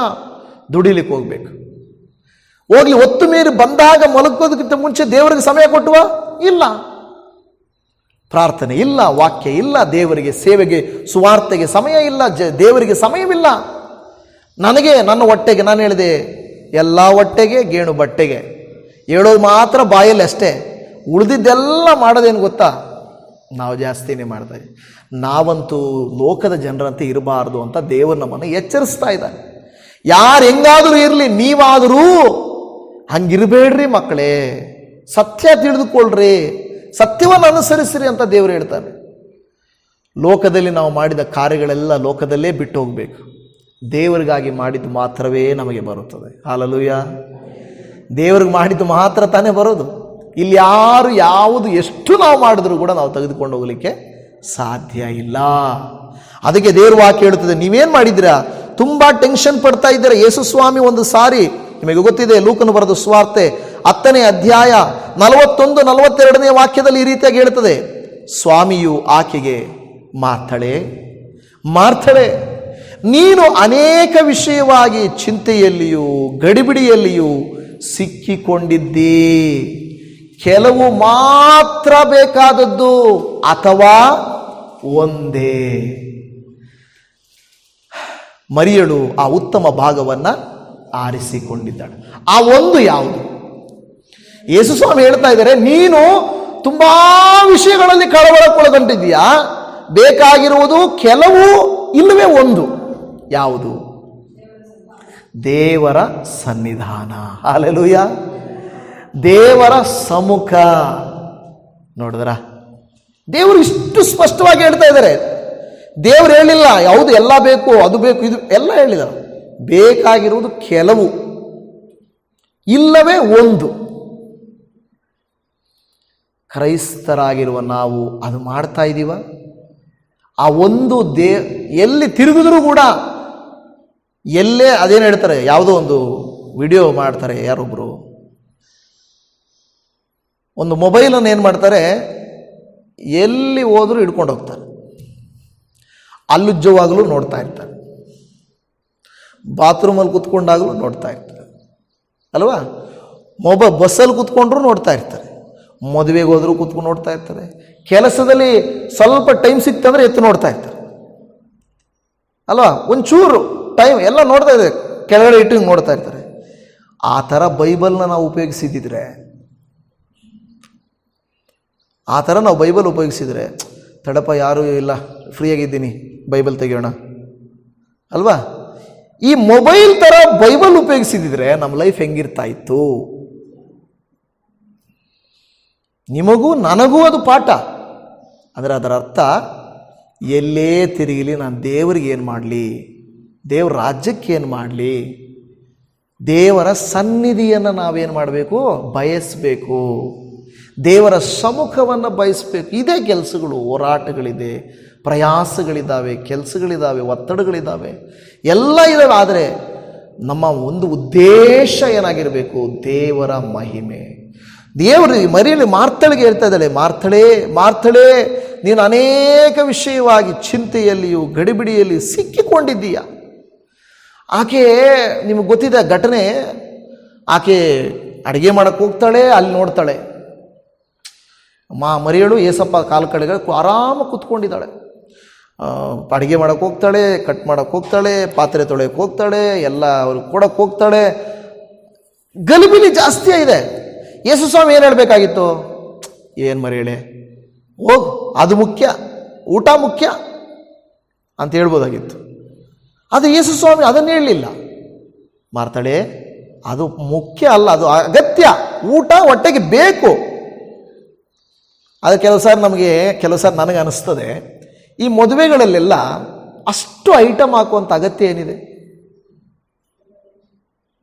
S1: ದುಡಿಲಿಕ್ಕೆ ಹೋಗ್ಬೇಕು. ಹೋಗ್ಲಿ, ಒತ್ತು ಮೀರಿ ಬಂದಾಗ ಮಲಗೋದಕ್ಕಿಂತ ಮುಂಚೆ ದೇವರಿಗೆ ಸಮಯ ಕೊಟ್ಟುವ? ಇಲ್ಲ. ಪ್ರಾರ್ಥನೆ ಇಲ್ಲ, ವಾಕ್ಯ ಇಲ್ಲ, ದೇವರಿಗೆ ಸೇವೆಗೆ ಸುವಾರ್ತೆಗೆ ಸಮಯ ಇಲ್ಲ, ದೇವರಿಗೆ ಸಮಯವಿಲ್ಲ. ನನಗೆ ನನ್ನ ಹೊಟ್ಟೆಗೆ, ನಾನು ಹೇಳಿದೆ, ಎಲ್ಲ ಹೊಟ್ಟೆಗೆ ಗೇಣು ಬಟ್ಟೆಗೆ ಹೇಳೋದು ಮಾತ್ರ ಬಾಯಲ್ಲಿ ಅಷ್ಟೇ. ಉಳಿದಿದ್ದೆಲ್ಲ ಮಾಡೋದೇನು ಗೊತ್ತಾ? ನಾವು ಜಾಸ್ತಿನೇ ಮಾಡ್ತಾ ಇದ್ದೀವಿ. ನಾವಂತೂ ಲೋಕದ ಜನರಂತೆ ಇರಬಾರ್ದು ಅಂತ ದೇವರು ನಮ್ಮನ್ನು ಎಚ್ಚರಿಸ್ತಾ ಇದ್ದಾನೆ. ಯಾರು ಹೆಂಗಾದರೂ ಇರಲಿ, ನೀವಾದರೂ ಹಂಗಿರಬೇಡ್ರಿ ಮಕ್ಕಳೇ. ಸತ್ಯ ತಿಳಿದುಕೊಳ್ಳ್ರಿ, ಸತ್ಯವನ್ನು ಅನುಸರಿಸಿರಿ ಅಂತ ದೇವರು ಹೇಳ್ತಾನೆ. ಲೋಕದಲ್ಲಿ ನಾವು ಮಾಡಿದ ಕಾರ್ಯಗಳೆಲ್ಲ ಲೋಕದಲ್ಲೇ ಬಿಟ್ಟು ಹೋಗಬೇಕು. ದೇವರಿಗಾಗಿ ಮಾಡಿದ್ದು ಮಾತ್ರವೇ ನಮಗೆ ಬರುತ್ತದೆ. ಹಲ್ಲೆಲೂಯಾ. ದೇವ್ರಿಗೆ ಮಾಡಿದ್ದು ಮಾತ್ರ ತಾನೇ ಬರೋದು. ಇಲ್ಲಿ ಯಾರು ಯಾವುದು ಎಷ್ಟು ನಾವು ಮಾಡಿದ್ರೂ ಕೂಡ ನಾವು ತೆಗೆದುಕೊಂಡು ಹೋಗಲಿಕ್ಕೆ ಸಾಧ್ಯ ಇಲ್ಲ. ಅದಕ್ಕೆ ದೇವ್ರ ವಾಕ್ಯ ಹೇಳ್ತದೆ, ನೀವೇನು ಮಾಡಿದ್ದೀರಾ? ತುಂಬ ಟೆನ್ಷನ್ ಪಡ್ತಾ ಇದ್ದೀರಾ. ಯೇಸು ಸ್ವಾಮಿ ಒಂದು ಸಾರಿ, ನಿಮಗೆ ಗೊತ್ತಿದೆ, ಲೂಕನು ಬರೆದ ಸುವಾರ್ತೆ 10ನೇ ಅಧ್ಯಾಯ 41-42ನೇ ವಾಕ್ಯದಲ್ಲಿ ಈ ರೀತಿಯಾಗಿ ಹೇಳ್ತದೆ, ಸ್ವಾಮಿಯು ಆಕೆಗೆ, ಮಾರ್ಥಳೆ, ನೀನು ಅನೇಕ ವಿಷಯವಾಗಿ ಚಿಂತೆಯಲ್ಲಿಯೂ ಗಡಿಬಿಡಿಯಲ್ಲಿಯೂ ಸಿಕ್ಕಿಕೊಂಡಿದ್ದೀ. ಕೆಲವು ಮಾತ್ರ ಬೇಕಾದದ್ದು, ಅಥವಾ ಒಂದೇ. ಮರಿಯಳು ಆ ಉತ್ತಮ ಭಾಗವನ್ನು ಆರಿಸಿಕೊಂಡಿದ್ದಾಳೆ. ಆ ಒಂದು ಯಾವುದು? ಯೇಸು ಸ್ವಾಮಿ ಹೇಳ್ತಾ ಇದ್ದಾರೆ, ನೀನು ತುಂಬಾ ವಿಷಯಗಳಲ್ಲಿ ಕಳವಳಕ್ಕೊಳಗೊಂಡಿದ್ದೀಯಾ, ಬೇಕಾಗಿರುವುದು ಕೆಲವು, ಇಲ್ಲವೇ ಒಂದು. ಯಾವುದು? ದೇವರ ಸನ್ನಿಧಾನ. ಹಲ್ಲೆಲೂಯಾ. ದೇವರ ಸಮ್ಮುಖ. ನೋಡಿದ್ರ, ದೇವರು ಇಷ್ಟು ಸ್ಪಷ್ಟವಾಗಿ ಹೇಳ್ತಾ ಇದ್ದಾರೆ. ದೇವರು ಹೇಳಿಲ್ಲ ಯಾವುದು ಎಲ್ಲ ಬೇಕು, ಅದು ಬೇಕು, ಇದು ಎಲ್ಲ ಹೇಳಿದ. ಬೇಕಾಗಿರುವುದು ಕೆಲವು, ಇಲ್ಲವೇ ಒಂದು. ಕ್ರೈಸ್ತರಾಗಿರುವ ನಾವು ಅದು ಮಾಡ್ತಾ ಇದ್ದೀವ? ಆ ಒಂದು ಎಲ್ಲಿ ತಿರುಗಿದ್ರೂ ಕೂಡ, ಎಲ್ಲೇ ಅದೇನು ಹೇಳ್ತಾರೆ, ಯಾವುದೋ ಒಂದು ವಿಡಿಯೋ ಮಾಡ್ತಾರೆ, ಯಾರೊಬ್ಬರು ಒಂದು ಮೊಬೈಲನ್ನು ಏನು ಮಾಡ್ತಾರೆ, ಎಲ್ಲಿ ಹೋದರೂ ಹಿಡ್ಕೊಂಡು ಹೋಗ್ತಾರೆ. ಅಲ್ಲುಜ್ಜವಾಗಲೂ ನೋಡ್ತಾ ಇರ್ತಾರೆ, ಬಾತ್ರೂಮಲ್ಲಿ ಕೂತ್ಕೊಂಡಾಗಲೂ ನೋಡ್ತಾ ಇರ್ತಾರೆ ಅಲ್ವಾ? ಬಸ್ಸಲ್ಲಿ ಕೂತ್ಕೊಂಡ್ರೂ ನೋಡ್ತಾ ಇರ್ತಾರೆ, ಮದುವೆಗೆ ಹೋದರೂ ಕೂತ್ಕೊಂಡು ನೋಡ್ತಾ ಇರ್ತಾರೆ, ಕೆಲಸದಲ್ಲಿ ಸ್ವಲ್ಪ ಟೈಮ್ ಸಿಕ್ತಂದ್ರೆ ಎತ್ತು ನೋಡ್ತಾ ಇರ್ತಾರೆ ಅಲ್ವಾ? ಒಂಚೂರು ಟೈಮ್ ಎಲ್ಲ ನೋಡ್ತಾ ಇದೆ, ಕೆಳಗಡೆ ಇಟ್ಟು ನೋಡ್ತಾ ಇರ್ತಾರೆ. ಆ ಥರ ಬೈಬಲ್ನ ನಾವು ಉಪಯೋಗಿಸಿದ್ರೆ, ಆ ಥರ ನಾವು ಬೈಬಲ್ ಉಪಯೋಗಿಸಿದರೆ, ತಡಪ ಯಾರೂ ಇಲ್ಲ, ಫ್ರೀಯಾಗಿದ್ದೀನಿ, ಬೈಬಲ್ ತೆಗೆಯೋಣ ಅಲ್ವಾ? ಈ ಮೊಬೈಲ್ ಥರ ಬೈಬಲ್ ಉಪಯೋಗಿಸಿದ್ರೆ ನಮ್ಮ ಲೈಫ್ ಹೆಂಗಿರ್ತಾ ಇತ್ತು? ನಿಮಗೂ ನನಗೂ ಅದು ಪಾಠ. ಅಂದರೆ ಅದರ ಅರ್ಥ, ಎಲ್ಲೇ ತಿರುಗಿಲಿ ನಾನು ದೇವರಿಗೆ ಏನು ಮಾಡಲಿ, ದೇವ್ರ ರಾಜ್ಯಕ್ಕೆ ಏನು ಮಾಡಲಿ? ದೇವರ ಸನ್ನಿಧಿಯನ್ನು ನಾವೇನು ಮಾಡಬೇಕು? ಬಯಸಬೇಕು. ದೇವರ ಸಮ್ಮುಖವನ್ನು ಬಯಸಬೇಕು. ಇದೇ ಕೆಲಸಗಳು. ಹೋರಾಟಗಳಿದೆ, ಪ್ರಯಾಸಗಳಿದ್ದಾವೆ, ಕೆಲಸಗಳಿದ್ದಾವೆ, ಒತ್ತಡಗಳಿದ್ದಾವೆ, ಎಲ್ಲ ಇದ್ದಾವೆ. ಆದರೆ ನಮ್ಮ ಒಂದು ಉದ್ದೇಶ ಏನಾಗಿರಬೇಕು? ದೇವರ ಮಹಿಮೆ. ದೇವರು ಮರಿಯಲ್ಲಿ ಮಾರ್ತಳಿಗೆ ಹೇಳ್ತಾ ಇದ್ದಾಳೆ, ಮಾರ್ತಳೇ, ನೀನು ಅನೇಕ ವಿಷಯವಾಗಿ ಚಿಂತೆಯಲ್ಲಿಯೂ ಗಡಿಬಿಡಿಯಲ್ಲಿ ಸಿಕ್ಕಿಕೊಂಡಿದ್ದೀಯ. ಆಕೆ, ನಿಮಗೆ ಗೊತ್ತಿದೆ ಘಟನೆ, ಆಕೆ ಅಡುಗೆ ಮಾಡೋಕ್ಕೆ ಹೋಗ್ತಾಳೆ, ಅಲ್ಲಿ ನೋಡ್ತಾಳೆ ಮರಿಯಳು ಏಸಪ್ಪ ಕಾಲು ಕಡೆಗೆ ಆರಾಮ ಕೂತ್ಕೊಂಡಿದ್ದಾಳೆ. ಅಡುಗೆ ಮಾಡೋಕ್ಕೆ ಹೋಗ್ತಾಳೆ, ಕಟ್ ಮಾಡೋಕ್ಕೆ ಹೋಗ್ತಾಳೆ, ಪಾತ್ರೆ ತೊಳೆಯೋಕ್ಕೆ ಹೋಗ್ತಾಳೆ, ಎಲ್ಲ ಅವ್ರು ಕೊಡೋಕ್ಕೆ ಹೋಗ್ತಾಳೆ. ಗಲಿಬಿಲಿ ಜಾಸ್ತಿ ಇದೆ. ಯೇಸು ಸ್ವಾಮಿ ಏನು ಹೇಳಬೇಕಾಗಿತ್ತು? ಏನು ಮರಿಯಳೆ, ಹೋಗು, ಅದು ಮುಖ್ಯ, ಊಟ ಮುಖ್ಯ ಅಂತ ಹೇಳ್ಬೋದಾಗಿತ್ತು. ಅದು ಯೇಸು ಸ್ವಾಮಿ ಅದನ್ನು ಹೇಳಲಿಲ್ಲ. ಮಾರ್ತಳೆ, ಅದು ಮುಖ್ಯ ಅಲ್ಲ, ಅದು ಅಗತ್ಯ. ಊಟ ಹೊಟ್ಟೆಗೆ ಬೇಕು. ಅದು ಕೆಲವು ಸಾರಿ ನನಗೆ ಅನಿಸ್ತದೆ, ಈ ಮದುವೆಗಳಲ್ಲೆಲ್ಲ ಅಷ್ಟು ಐಟಮ್ ಹಾಕುವಂಥ ಅಗತ್ಯ ಏನಿದೆ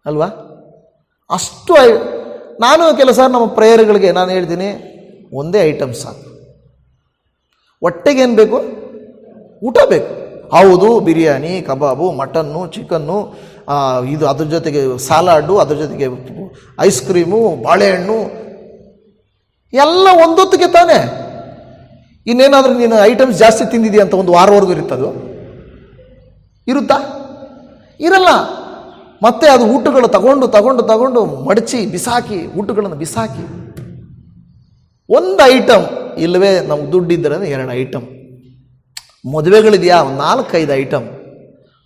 S1: ಅಲ್ವಾ? ಅಷ್ಟು ನಾನು ಕೆಲವು ಸಾರಿ ನಮ್ಮ ಪ್ರೇಯರ್ಗಳಿಗೆ ನಾನು ಹೇಳ್ತೀನಿ, ಒಂದೇ ಐಟಮ್ ಸಾಕು. ಹೊಟ್ಟೆಗೇನು ಬೇಕು? ಊಟ ಬೇಕು. ಹೌದು, ಬಿರಿಯಾನಿ, ಕಬಾಬು, ಮಟನ್ನು, ಚಿಕನ್ನು, ಇದು ಅದ್ರ ಜೊತೆಗೆ ಸಲಾಡು, ಅದ್ರ ಜೊತೆಗೆ ಐಸ್ ಕ್ರೀಮು, ಬಾಳೆಹಣ್ಣು, ಎಲ್ಲ ಒಂದೊತ್ತಿಗೆ ತಾನೆ. ಇನ್ನೇನಾದರೂ ನೀನು ಐಟಮ್ಸ್ ಜಾಸ್ತಿ ತಿಂದಿದೆಯಾ ಅಂತ ಒಂದು ವಾರವರೆಗೂ ಇರುತ್ತದು? ಇರುತ್ತಾ? ಇರಲ್ಲ. ಮತ್ತೆ ಅದು ಊಟಗಳು ತಗೊಂಡು ಮಡಚಿ ಬಿಸಾಕಿ, ಊಟಗಳನ್ನು ಬಿಸಾಕಿ, ಒಂದು ಐಟಮ್ ಇಲ್ಲವೇ ನಮ್ಗೆ ದುಡ್ಡಿದ್ದರೆ 2 ಐಟಮ್. ಮದುವೆಗಳಿದೆಯಾ, 4-5 ಐಟಮ್.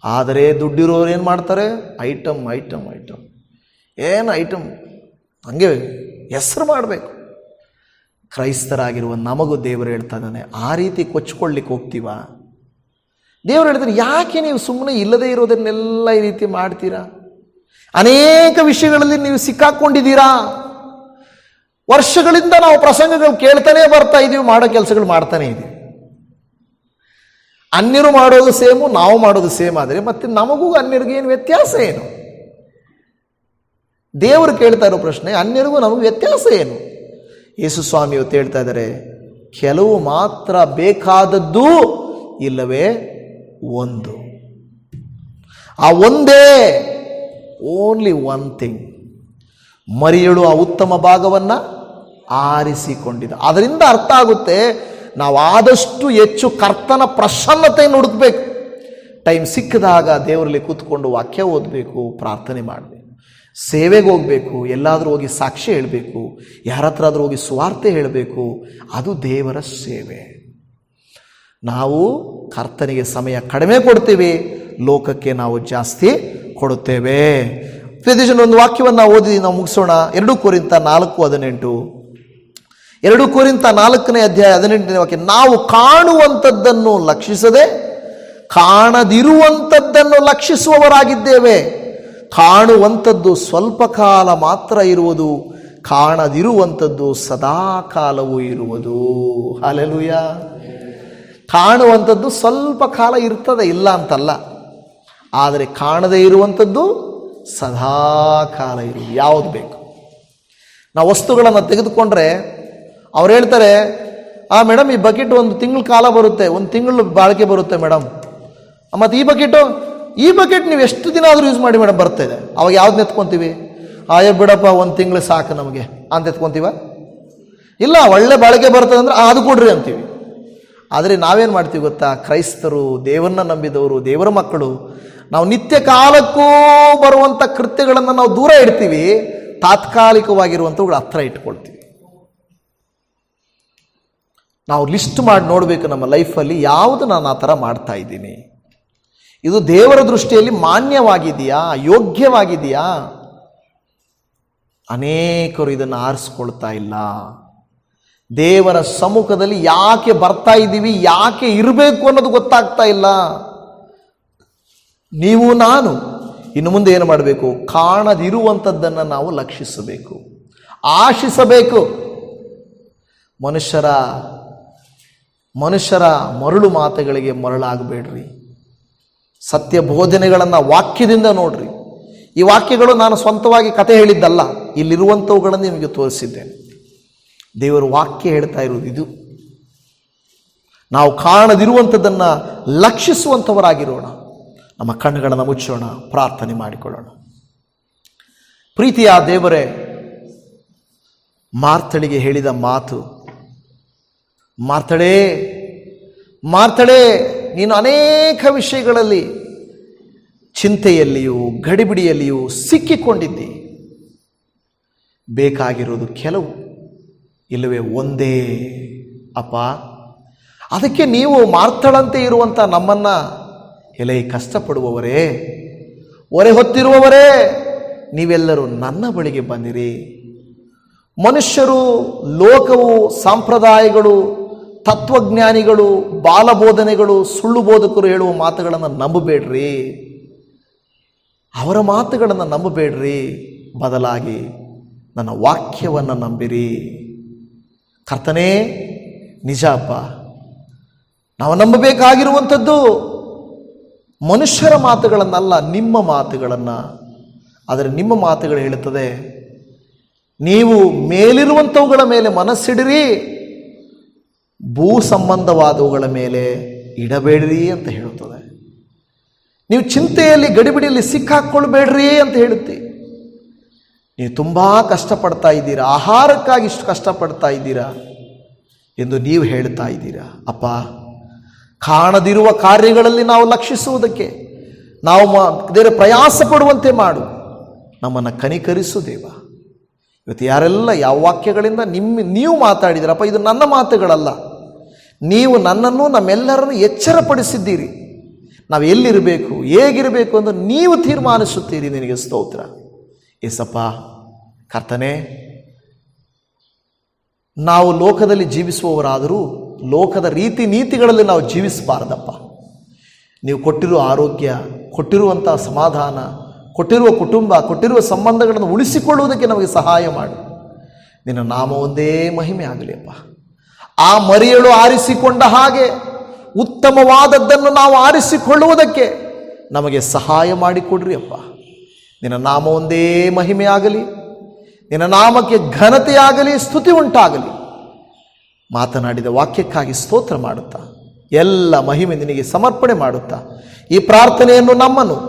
S1: ಆದರೆ ದುಡ್ಡಿರೋರು ಏನು ಮಾಡ್ತಾರೆ? ಐಟಮ್. ಏನು ಐಟಮ್? ಹಂಗೆ ಹೆಸರು ಮಾಡಬೇಕು. ಕ್ರೈಸ್ತರಾಗಿರುವ ನಮಗೂ ದೇವರು ಹೇಳ್ತಾ ಇದ್ದಾನೆ, ಆ ರೀತಿ ಕೊಚ್ಕೊಳ್ಳಿಕ್ಕೆ ಹೋಗ್ತೀವ? ದೇವರು ಹೇಳ್ತಾನೆ, ಯಾಕೆ ನೀವು ಸುಮ್ಮನೆ ಇಲ್ಲದೇ ಇರೋದನ್ನೆಲ್ಲ ಈ ರೀತಿ ಮಾಡ್ತೀರಾ? ಅನೇಕ ವಿಷಯಗಳಲ್ಲಿ ನೀವು ಸಿಕ್ಕಾಕೊಂಡಿದ್ದೀರಾ. ವರ್ಷಗಳಿಂದ ನಾವು ಪ್ರಸಂಗಗಳು ಕೇಳ್ತಾನೆ ಬರ್ತಾ ಇದ್ದೀವಿ, ಮಾಡೋ ಕೆಲಸಗಳು ಮಾಡ್ತಾನೆ ಇದ್ದೀವಿ. ಅನ್ಯರು ಮಾಡೋದು ಸೇಮು, ನಾವು ಮಾಡೋದು ಸೇಮ್. ಆದರೆ ಮತ್ತೆ ನಮಗೂ ಅನ್ಯರಿಗೂ ಏನು ವ್ಯತ್ಯಾಸ ಏನು? ದೇವರು ಕೇಳ್ತಾ ಇರೋ ಪ್ರಶ್ನೆ, ಅನ್ಯರಿಗೂ ನಮಗೂ ವ್ಯತ್ಯಾಸ ಏನು? ಯೇಸು ಸ್ವಾಮಿ ಇವತ್ತು ಹೇಳ್ತಾ ಇದ್ದಾರೆ, ಕೆಲವು ಮಾತ್ರ ಬೇಕಾದದ್ದು, ಇಲ್ಲವೇ ಒಂದು. ಆ ಒಂದೇ, ಓನ್ಲಿ ಒನ್ ಥಿಂಗ್. ಮರಿಯಳು ಆ ಉತ್ತಮ ಭಾಗವನ್ನು ಆರಿಸಿಕೊಂಡಿದ್ದ. ಅದರಿಂದ ಅರ್ಥ ಆಗುತ್ತೆ, ನಾವು ಆದಷ್ಟು ಹೆಚ್ಚು ಕರ್ತನ ಪ್ರಸನ್ನತೆಯನ್ನು ಹುಡುಕಬೇಕು. ಟೈಮ್ ಸಿಕ್ಕಿದಾಗ ದೇವರಲ್ಲಿ ಕೂತ್ಕೊಂಡು ವಾಕ್ಯ ಓದಬೇಕು, ಪ್ರಾರ್ಥನೆ ಮಾಡಬೇಕು, ಸೇವೆಗೆ ಹೋಗಬೇಕು, ಎಲ್ಲಾದರೂ ಹೋಗಿ ಸಾಕ್ಷಿ ಹೇಳಬೇಕು, ಯಾರ ಹತ್ರ ಆದರೂ ಹೋಗಿ ಸುವಾರ್ತೆ ಹೇಳಬೇಕು. ಅದು ದೇವರ ಸೇವೆ. ನಾವು ಕರ್ತನಿಗೆ ಸಮಯ ಕಡಿಮೆ ಕೊಡ್ತೀವಿ, ಲೋಕಕ್ಕೆ ನಾವು ಜಾಸ್ತಿ ಕೊಡುತ್ತೇವೆ. ಒಂದು ವಾಕ್ಯವನ್ನು ಓದಿ ನಾವು ಮುಗಿಸೋಣ. 2 ಕೊರಿಂಥ 4:18. 2 ಕೊರಿಂಥ 4ನೇ ಅಧ್ಯಾಯ 18ನೇ ವಾಕ್ಯ. ನಾವು ಕಾಣುವಂಥದ್ದನ್ನು ಲಕ್ಷಿಸದೆ ಕಾಣದಿರುವಂಥದ್ದನ್ನು ಲಕ್ಷಿಸುವವರಾಗಿದ್ದೇವೆ. ಕಾಣುವಂಥದ್ದು ಸ್ವಲ್ಪ ಕಾಲ ಮಾತ್ರ ಇರುವುದು, ಕಾಣದಿರುವಂಥದ್ದು ಸದಾ ಕಾಲವೂ ಇರುವುದು. ಹಲ್ಲೆಲೂಯಾ. ಕಾಣುವಂಥದ್ದು ಸ್ವಲ್ಪ ಕಾಲ ಇರ್ತದೆ, ಇಲ್ಲ ಅಂತಲ್ಲ. ಆದರೆ ಕಾಣದೇ ಇರುವಂಥದ್ದು ಸದಾ ಕಾಲ ಇರುವುದು. ಯಾವುದು ಬೇಕು? ನಾವು ವಸ್ತುಗಳನ್ನು ತೆಗೆದುಕೊಂಡ್ರೆ ಅವ್ರು ಹೇಳ್ತಾರೆ, ಮೇಡಮ್ ಈ ಬಕೆಟ್ 1 ತಿಂಗಳ ಕಾಲ ಬರುತ್ತೆ, 1 ತಿಂಗಳು ಬಾಳಿಕೆ ಬರುತ್ತೆ ಮೇಡಮ್. ಮತ್ತು ಈ ಬಕೆಟ್ ನೀವು ಎಷ್ಟು ದಿನ ಆದರೂ ಯೂಸ್ ಮಾಡಿ ಮೇಡಮ್, ಬರ್ತಾಯಿದೆ. ಅವಾಗ ಯಾವ್ದು ಎತ್ಕೊತೀವಿ? ಬಿಡಪ್ಪ 1 ತಿಂಗಳು ಸಾಕು ನಮಗೆ ಅಂತ ಎತ್ಕೊತೀವ? ಇಲ್ಲ, ಒಳ್ಳೆ ಬಾಳಿಕೆ ಬರ್ತದೆ ಅಂದರೆ ಅದು ಕೊಡ್ರಿ ಅಂತೀವಿ. ಆದರೆ ನಾವೇನು ಮಾಡ್ತೀವಿ ಗೊತ್ತಾ? ಕ್ರೈಸ್ತರು, ದೇವರನ್ನ ನಂಬಿದವರು, ದೇವರ ಮಕ್ಕಳು, ನಾವು ನಿತ್ಯ ಕಾಲಕ್ಕೂ ಬರುವಂಥ ಕೃತ್ಯಗಳನ್ನು ನಾವು ದೂರ ಇಡ್ತೀವಿ, ತಾತ್ಕಾಲಿಕವಾಗಿರುವಂಥವುಗಳು ಹತ್ರ ಇಟ್ಕೊಳ್ತೀವಿ. ನಾವು ಲಿಸ್ಟ್ ಮಾಡಿ ನೋಡಬೇಕು ನಮ್ಮ ಲೈಫಲ್ಲಿ, ಯಾವುದು ನಾನು ಆ ಥರ ಮಾಡ್ತಾ ಇದ್ದೀನಿ, ಇದು ದೇವರ ದೃಷ್ಟಿಯಲ್ಲಿ ಮಾನ್ಯವಾಗಿದೆಯಾ, ಯೋಗ್ಯವಾಗಿದೆಯಾ? ಅನೇಕರು ಇದನ್ನು ಆರಿಸ್ಕೊಳ್ತಾ ಇಲ್ಲ. ದೇವರ ಸಮ್ಮುಖದಲ್ಲಿ ಯಾಕೆ ಬರ್ತಾ ಇದ್ದೀವಿ, ಯಾಕೆ ಇರಬೇಕು ಅನ್ನೋದು ಗೊತ್ತಾಗ್ತಾ ಇಲ್ಲ. ನೀವು ನಾನು ಇನ್ನು ಮುಂದೆ ಏನು ಮಾಡಬೇಕು? ಕಾಣದಿರುವಂಥದ್ದನ್ನು ನಾವು ಲಕ್ಷಿಸಬೇಕು, ಆಶಿಸಬೇಕು. ಮನುಷ್ಯರ ಮರಳು ಮಾತುಗಳಿಗೆ ಮರಳಾಗಬೇಡ್ರಿ. ಸತ್ಯ ಬೋಧನೆಗಳನ್ನು ವಾಕ್ಯದಿಂದ ನೋಡ್ರಿ. ಈ ವಾಕ್ಯಗಳು ನಾನು ಸ್ವಂತವಾಗಿ ಕತೆ ಹೇಳಿದ್ದಲ್ಲ, ಇಲ್ಲಿರುವಂಥವುಗಳನ್ನು ನಿಮಗೆ ತೋರಿಸಿದ್ದೇನೆ. ದೇವರ ವಾಕ್ಯ ಹೇಳ್ತಾ ಇರುವುದು ಇದು. ನಾವು ಕಾಣದಿರುವಂಥದ್ದನ್ನು ಲಕ್ಷಿಸುವಂಥವರಾಗಿರೋಣ. ನಮ್ಮ ಕಣ್ಣುಗಳನ್ನು ಮುಚ್ಚೋಣ, ಪ್ರಾರ್ಥನೆ ಮಾಡಿಕೊಳ್ಳೋಣ. ಪ್ರೀತಿಯ ದೇವರೇ, ಮಾರ್ತಳಿಗೆ ಹೇಳಿದ ಮಾತು, ಮಾರ್ತಳೇ ಮಾರ್ತಳೇ, ನೀನು ಅನೇಕ ವಿಷಯಗಳಲ್ಲಿ ಚಿಂತೆಯಲ್ಲಿಯೂ ಗಡಿಬಿಡಿಯಲ್ಲಿಯೂ ಸಿಕ್ಕಿಕೊಂಡಿದ್ದಿ. ಬೇಕಾಗಿರೋದು ಕೆಲವು, ಇಲ್ಲವೇ ಒಂದೇ ಅಪ್ಪ. ಅದಕ್ಕೆ ನೀವು ಮಾರ್ತಳಂತೆ ಇರುವಂಥ ನಮ್ಮನ್ನು, ಎಲೆ ಕಷ್ಟಪಡುವವರೇ, ಹೊರೆ ಹೊತ್ತಿರುವವರೇ, ನೀವೆಲ್ಲರೂ ನನ್ನ ಬಳಿಗೆ ಬಂದಿರಿ. ಮನುಷ್ಯರು, ಲೋಕವು, ಸಂಪ್ರದಾಯಗಳು, ತತ್ವಜ್ಞಾನಿಗಳು, ಬಾಲಬೋಧನೆಗಳು, ಸುಳ್ಳು ಬೋಧಕರು ಹೇಳುವ ಮಾತುಗಳನ್ನು ನಂಬಬೇಡ್ರಿ. ಅವರ ಮಾತುಗಳನ್ನು ನಂಬಬೇಡ್ರಿ. ಬದಲಾಗಿ ನನ್ನ ವಾಕ್ಯವನ್ನು ನಂಬಿರಿ. ಕರ್ತನೇ, ನಿಜ ಅಪ್ಪ, ನಾವು ನಂಬಬೇಕಾಗಿರುವಂಥದ್ದು ಮನುಷ್ಯರ ಮಾತುಗಳನ್ನಲ್ಲ, ನಿಮ್ಮ ಮಾತುಗಳನ್ನು. ಆದರೆ ನಿಮ್ಮ ಮಾತುಗಳು ಹೇಳುತ್ತದೆ, ನೀವು ಮೇಲಿರುವಂಥವುಗಳ ಮೇಲೆ ಮನಸ್ಸಿಡಿರಿ, ಭೂ ಸಂಬಂಧವಾದವುಗಳ ಮೇಲೆ ಇಡಬೇಡ್ರಿ ಅಂತ ಹೇಳುತ್ತದೆ. ನೀವು ಚಿಂತೆಯಲ್ಲಿ ಗಡಿಬಿಡಿಯಲ್ಲಿ ಸಿಕ್ಕಾಕ್ಕೊಳ್ಬೇಡ್ರಿ ಅಂತ ಹೇಳುತ್ತೆ. ನೀವು ತುಂಬ ಕಷ್ಟಪಡ್ತಾ ಇದ್ದೀರಾ, ಆಹಾರಕ್ಕಾಗಿ ಇಷ್ಟು ಕಷ್ಟಪಡ್ತಾ ಇದ್ದೀರಾ ಎಂದು ನೀವು ಹೇಳ್ತಾ ಇದ್ದೀರಾ. ಅಪ್ಪ, ಕಾಣದಿರುವ ಕಾರ್ಯಗಳಲ್ಲಿ ನಾವು ಲಕ್ಷಿಸುವುದಕ್ಕೆ ನಾವು ದೇವರ ಪ್ರಯಾಸ ಪಡುವಂತೆ ಮಾಡು. ನಮ್ಮನ್ನು ಕನಿಕರಿಸು ದೇವ. ಇವತ್ತು ಯಾರೆಲ್ಲ ಯಾವ ವಾಕ್ಯಗಳಿಂದ ನೀವು ಮಾತಾಡಿದ್ದೀರಪ್ಪ, ಇದು ನನ್ನ ಮಾತುಗಳಲ್ಲ, ನೀವು ನನ್ನನ್ನು ನಮ್ಮೆಲ್ಲರನ್ನು ಎಚ್ಚರಪಡಿಸಿದ್ದೀರಿ. ನಾವು ಎಲ್ಲಿರಬೇಕು, ಹೇಗಿರಬೇಕು ಎಂದು ನೀವು ತೀರ್ಮಾನಿಸುತ್ತೀರಿ. ನಿನಗೆ ಸ್ತೋತ್ರ ಏಸಪ್ಪ. ಕರ್ತನೇ, ನಾವು ಲೋಕದಲ್ಲಿ ಜೀವಿಸುವವರಾದರೂ ಲೋಕದ ರೀತಿ ನೀತಿಗಳಲ್ಲಿ ನಾವು ಜೀವಿಸಬಾರ್ದಪ್ಪ. ನೀವು ಕೊಟ್ಟಿರುವ ಆರೋಗ್ಯ, ಕೊಟ್ಟಿರುವಂಥ ಸಮಾಧಾನ, ಕೊಟ್ಟಿರುವ ಕುಟುಂಬ, ಕೊಟ್ಟಿರುವ ಸಂಬಂಧಗಳನ್ನು ಉಳಿಸಿಕೊಳ್ಳುವುದಕ್ಕೆ ನಮಗೆ ಸಹಾಯ ಮಾಡು. ನಿನ್ನ ನಾಮ ಒಂದೇ ಮಹಿಮೆ ಆಗಲಿ ಅಪ್ಪ. ಆ ಮರಿಯಳು ಆರಿಸಿಕೊಂಡ ಹಾಗೆ ಉತ್ತಮವಾದದ್ದನ್ನು ನಾವು ಆರಿಸಿಕೊಳ್ಳುವುದಕ್ಕೆ ನಮಗೆ ಸಹಾಯ ಮಾಡಿಕೊಡ್ರಿ ಅಪ್ಪ. ನಿನ್ನ ನಾಮ ಒಂದೇ ಮಹಿಮೆ ಆಗಲಿ, ನಿನ್ನ ನಾಮಕ್ಕೆ ಘನತೆಯಾಗಲಿ, ಸ್ತುತಿ ಉಂಟಾಗಲಿ. ಮಾತನಾಡಿದ ವಾಕ್ಯಕ್ಕಾಗಿ ಸ್ತೋತ್ರ ಮಾಡುತ್ತಾ ಎಲ್ಲ ಮಹಿಮೆ ನಿನಗೆ ಸಮರ್ಪಣೆ ಮಾಡುತ್ತಾ ಈ ಪ್ರಾರ್ಥನೆಯನ್ನು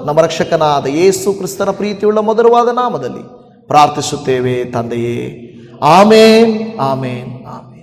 S1: ನಮ್ಮ ರಕ್ಷಕನಾದ ಯೇಸು ಕ್ರಿಸ್ತನ ಪ್ರೀತಿಯುಳ್ಳ ಮಧುರವಾದ ನಾಮದಲ್ಲಿ ಪ್ರಾರ್ಥಿಸುತ್ತೇವೆ ತಂದೆಯೇ. ಆಮೇನ್, ಆಮೇನ್, ಆಮೇನ್.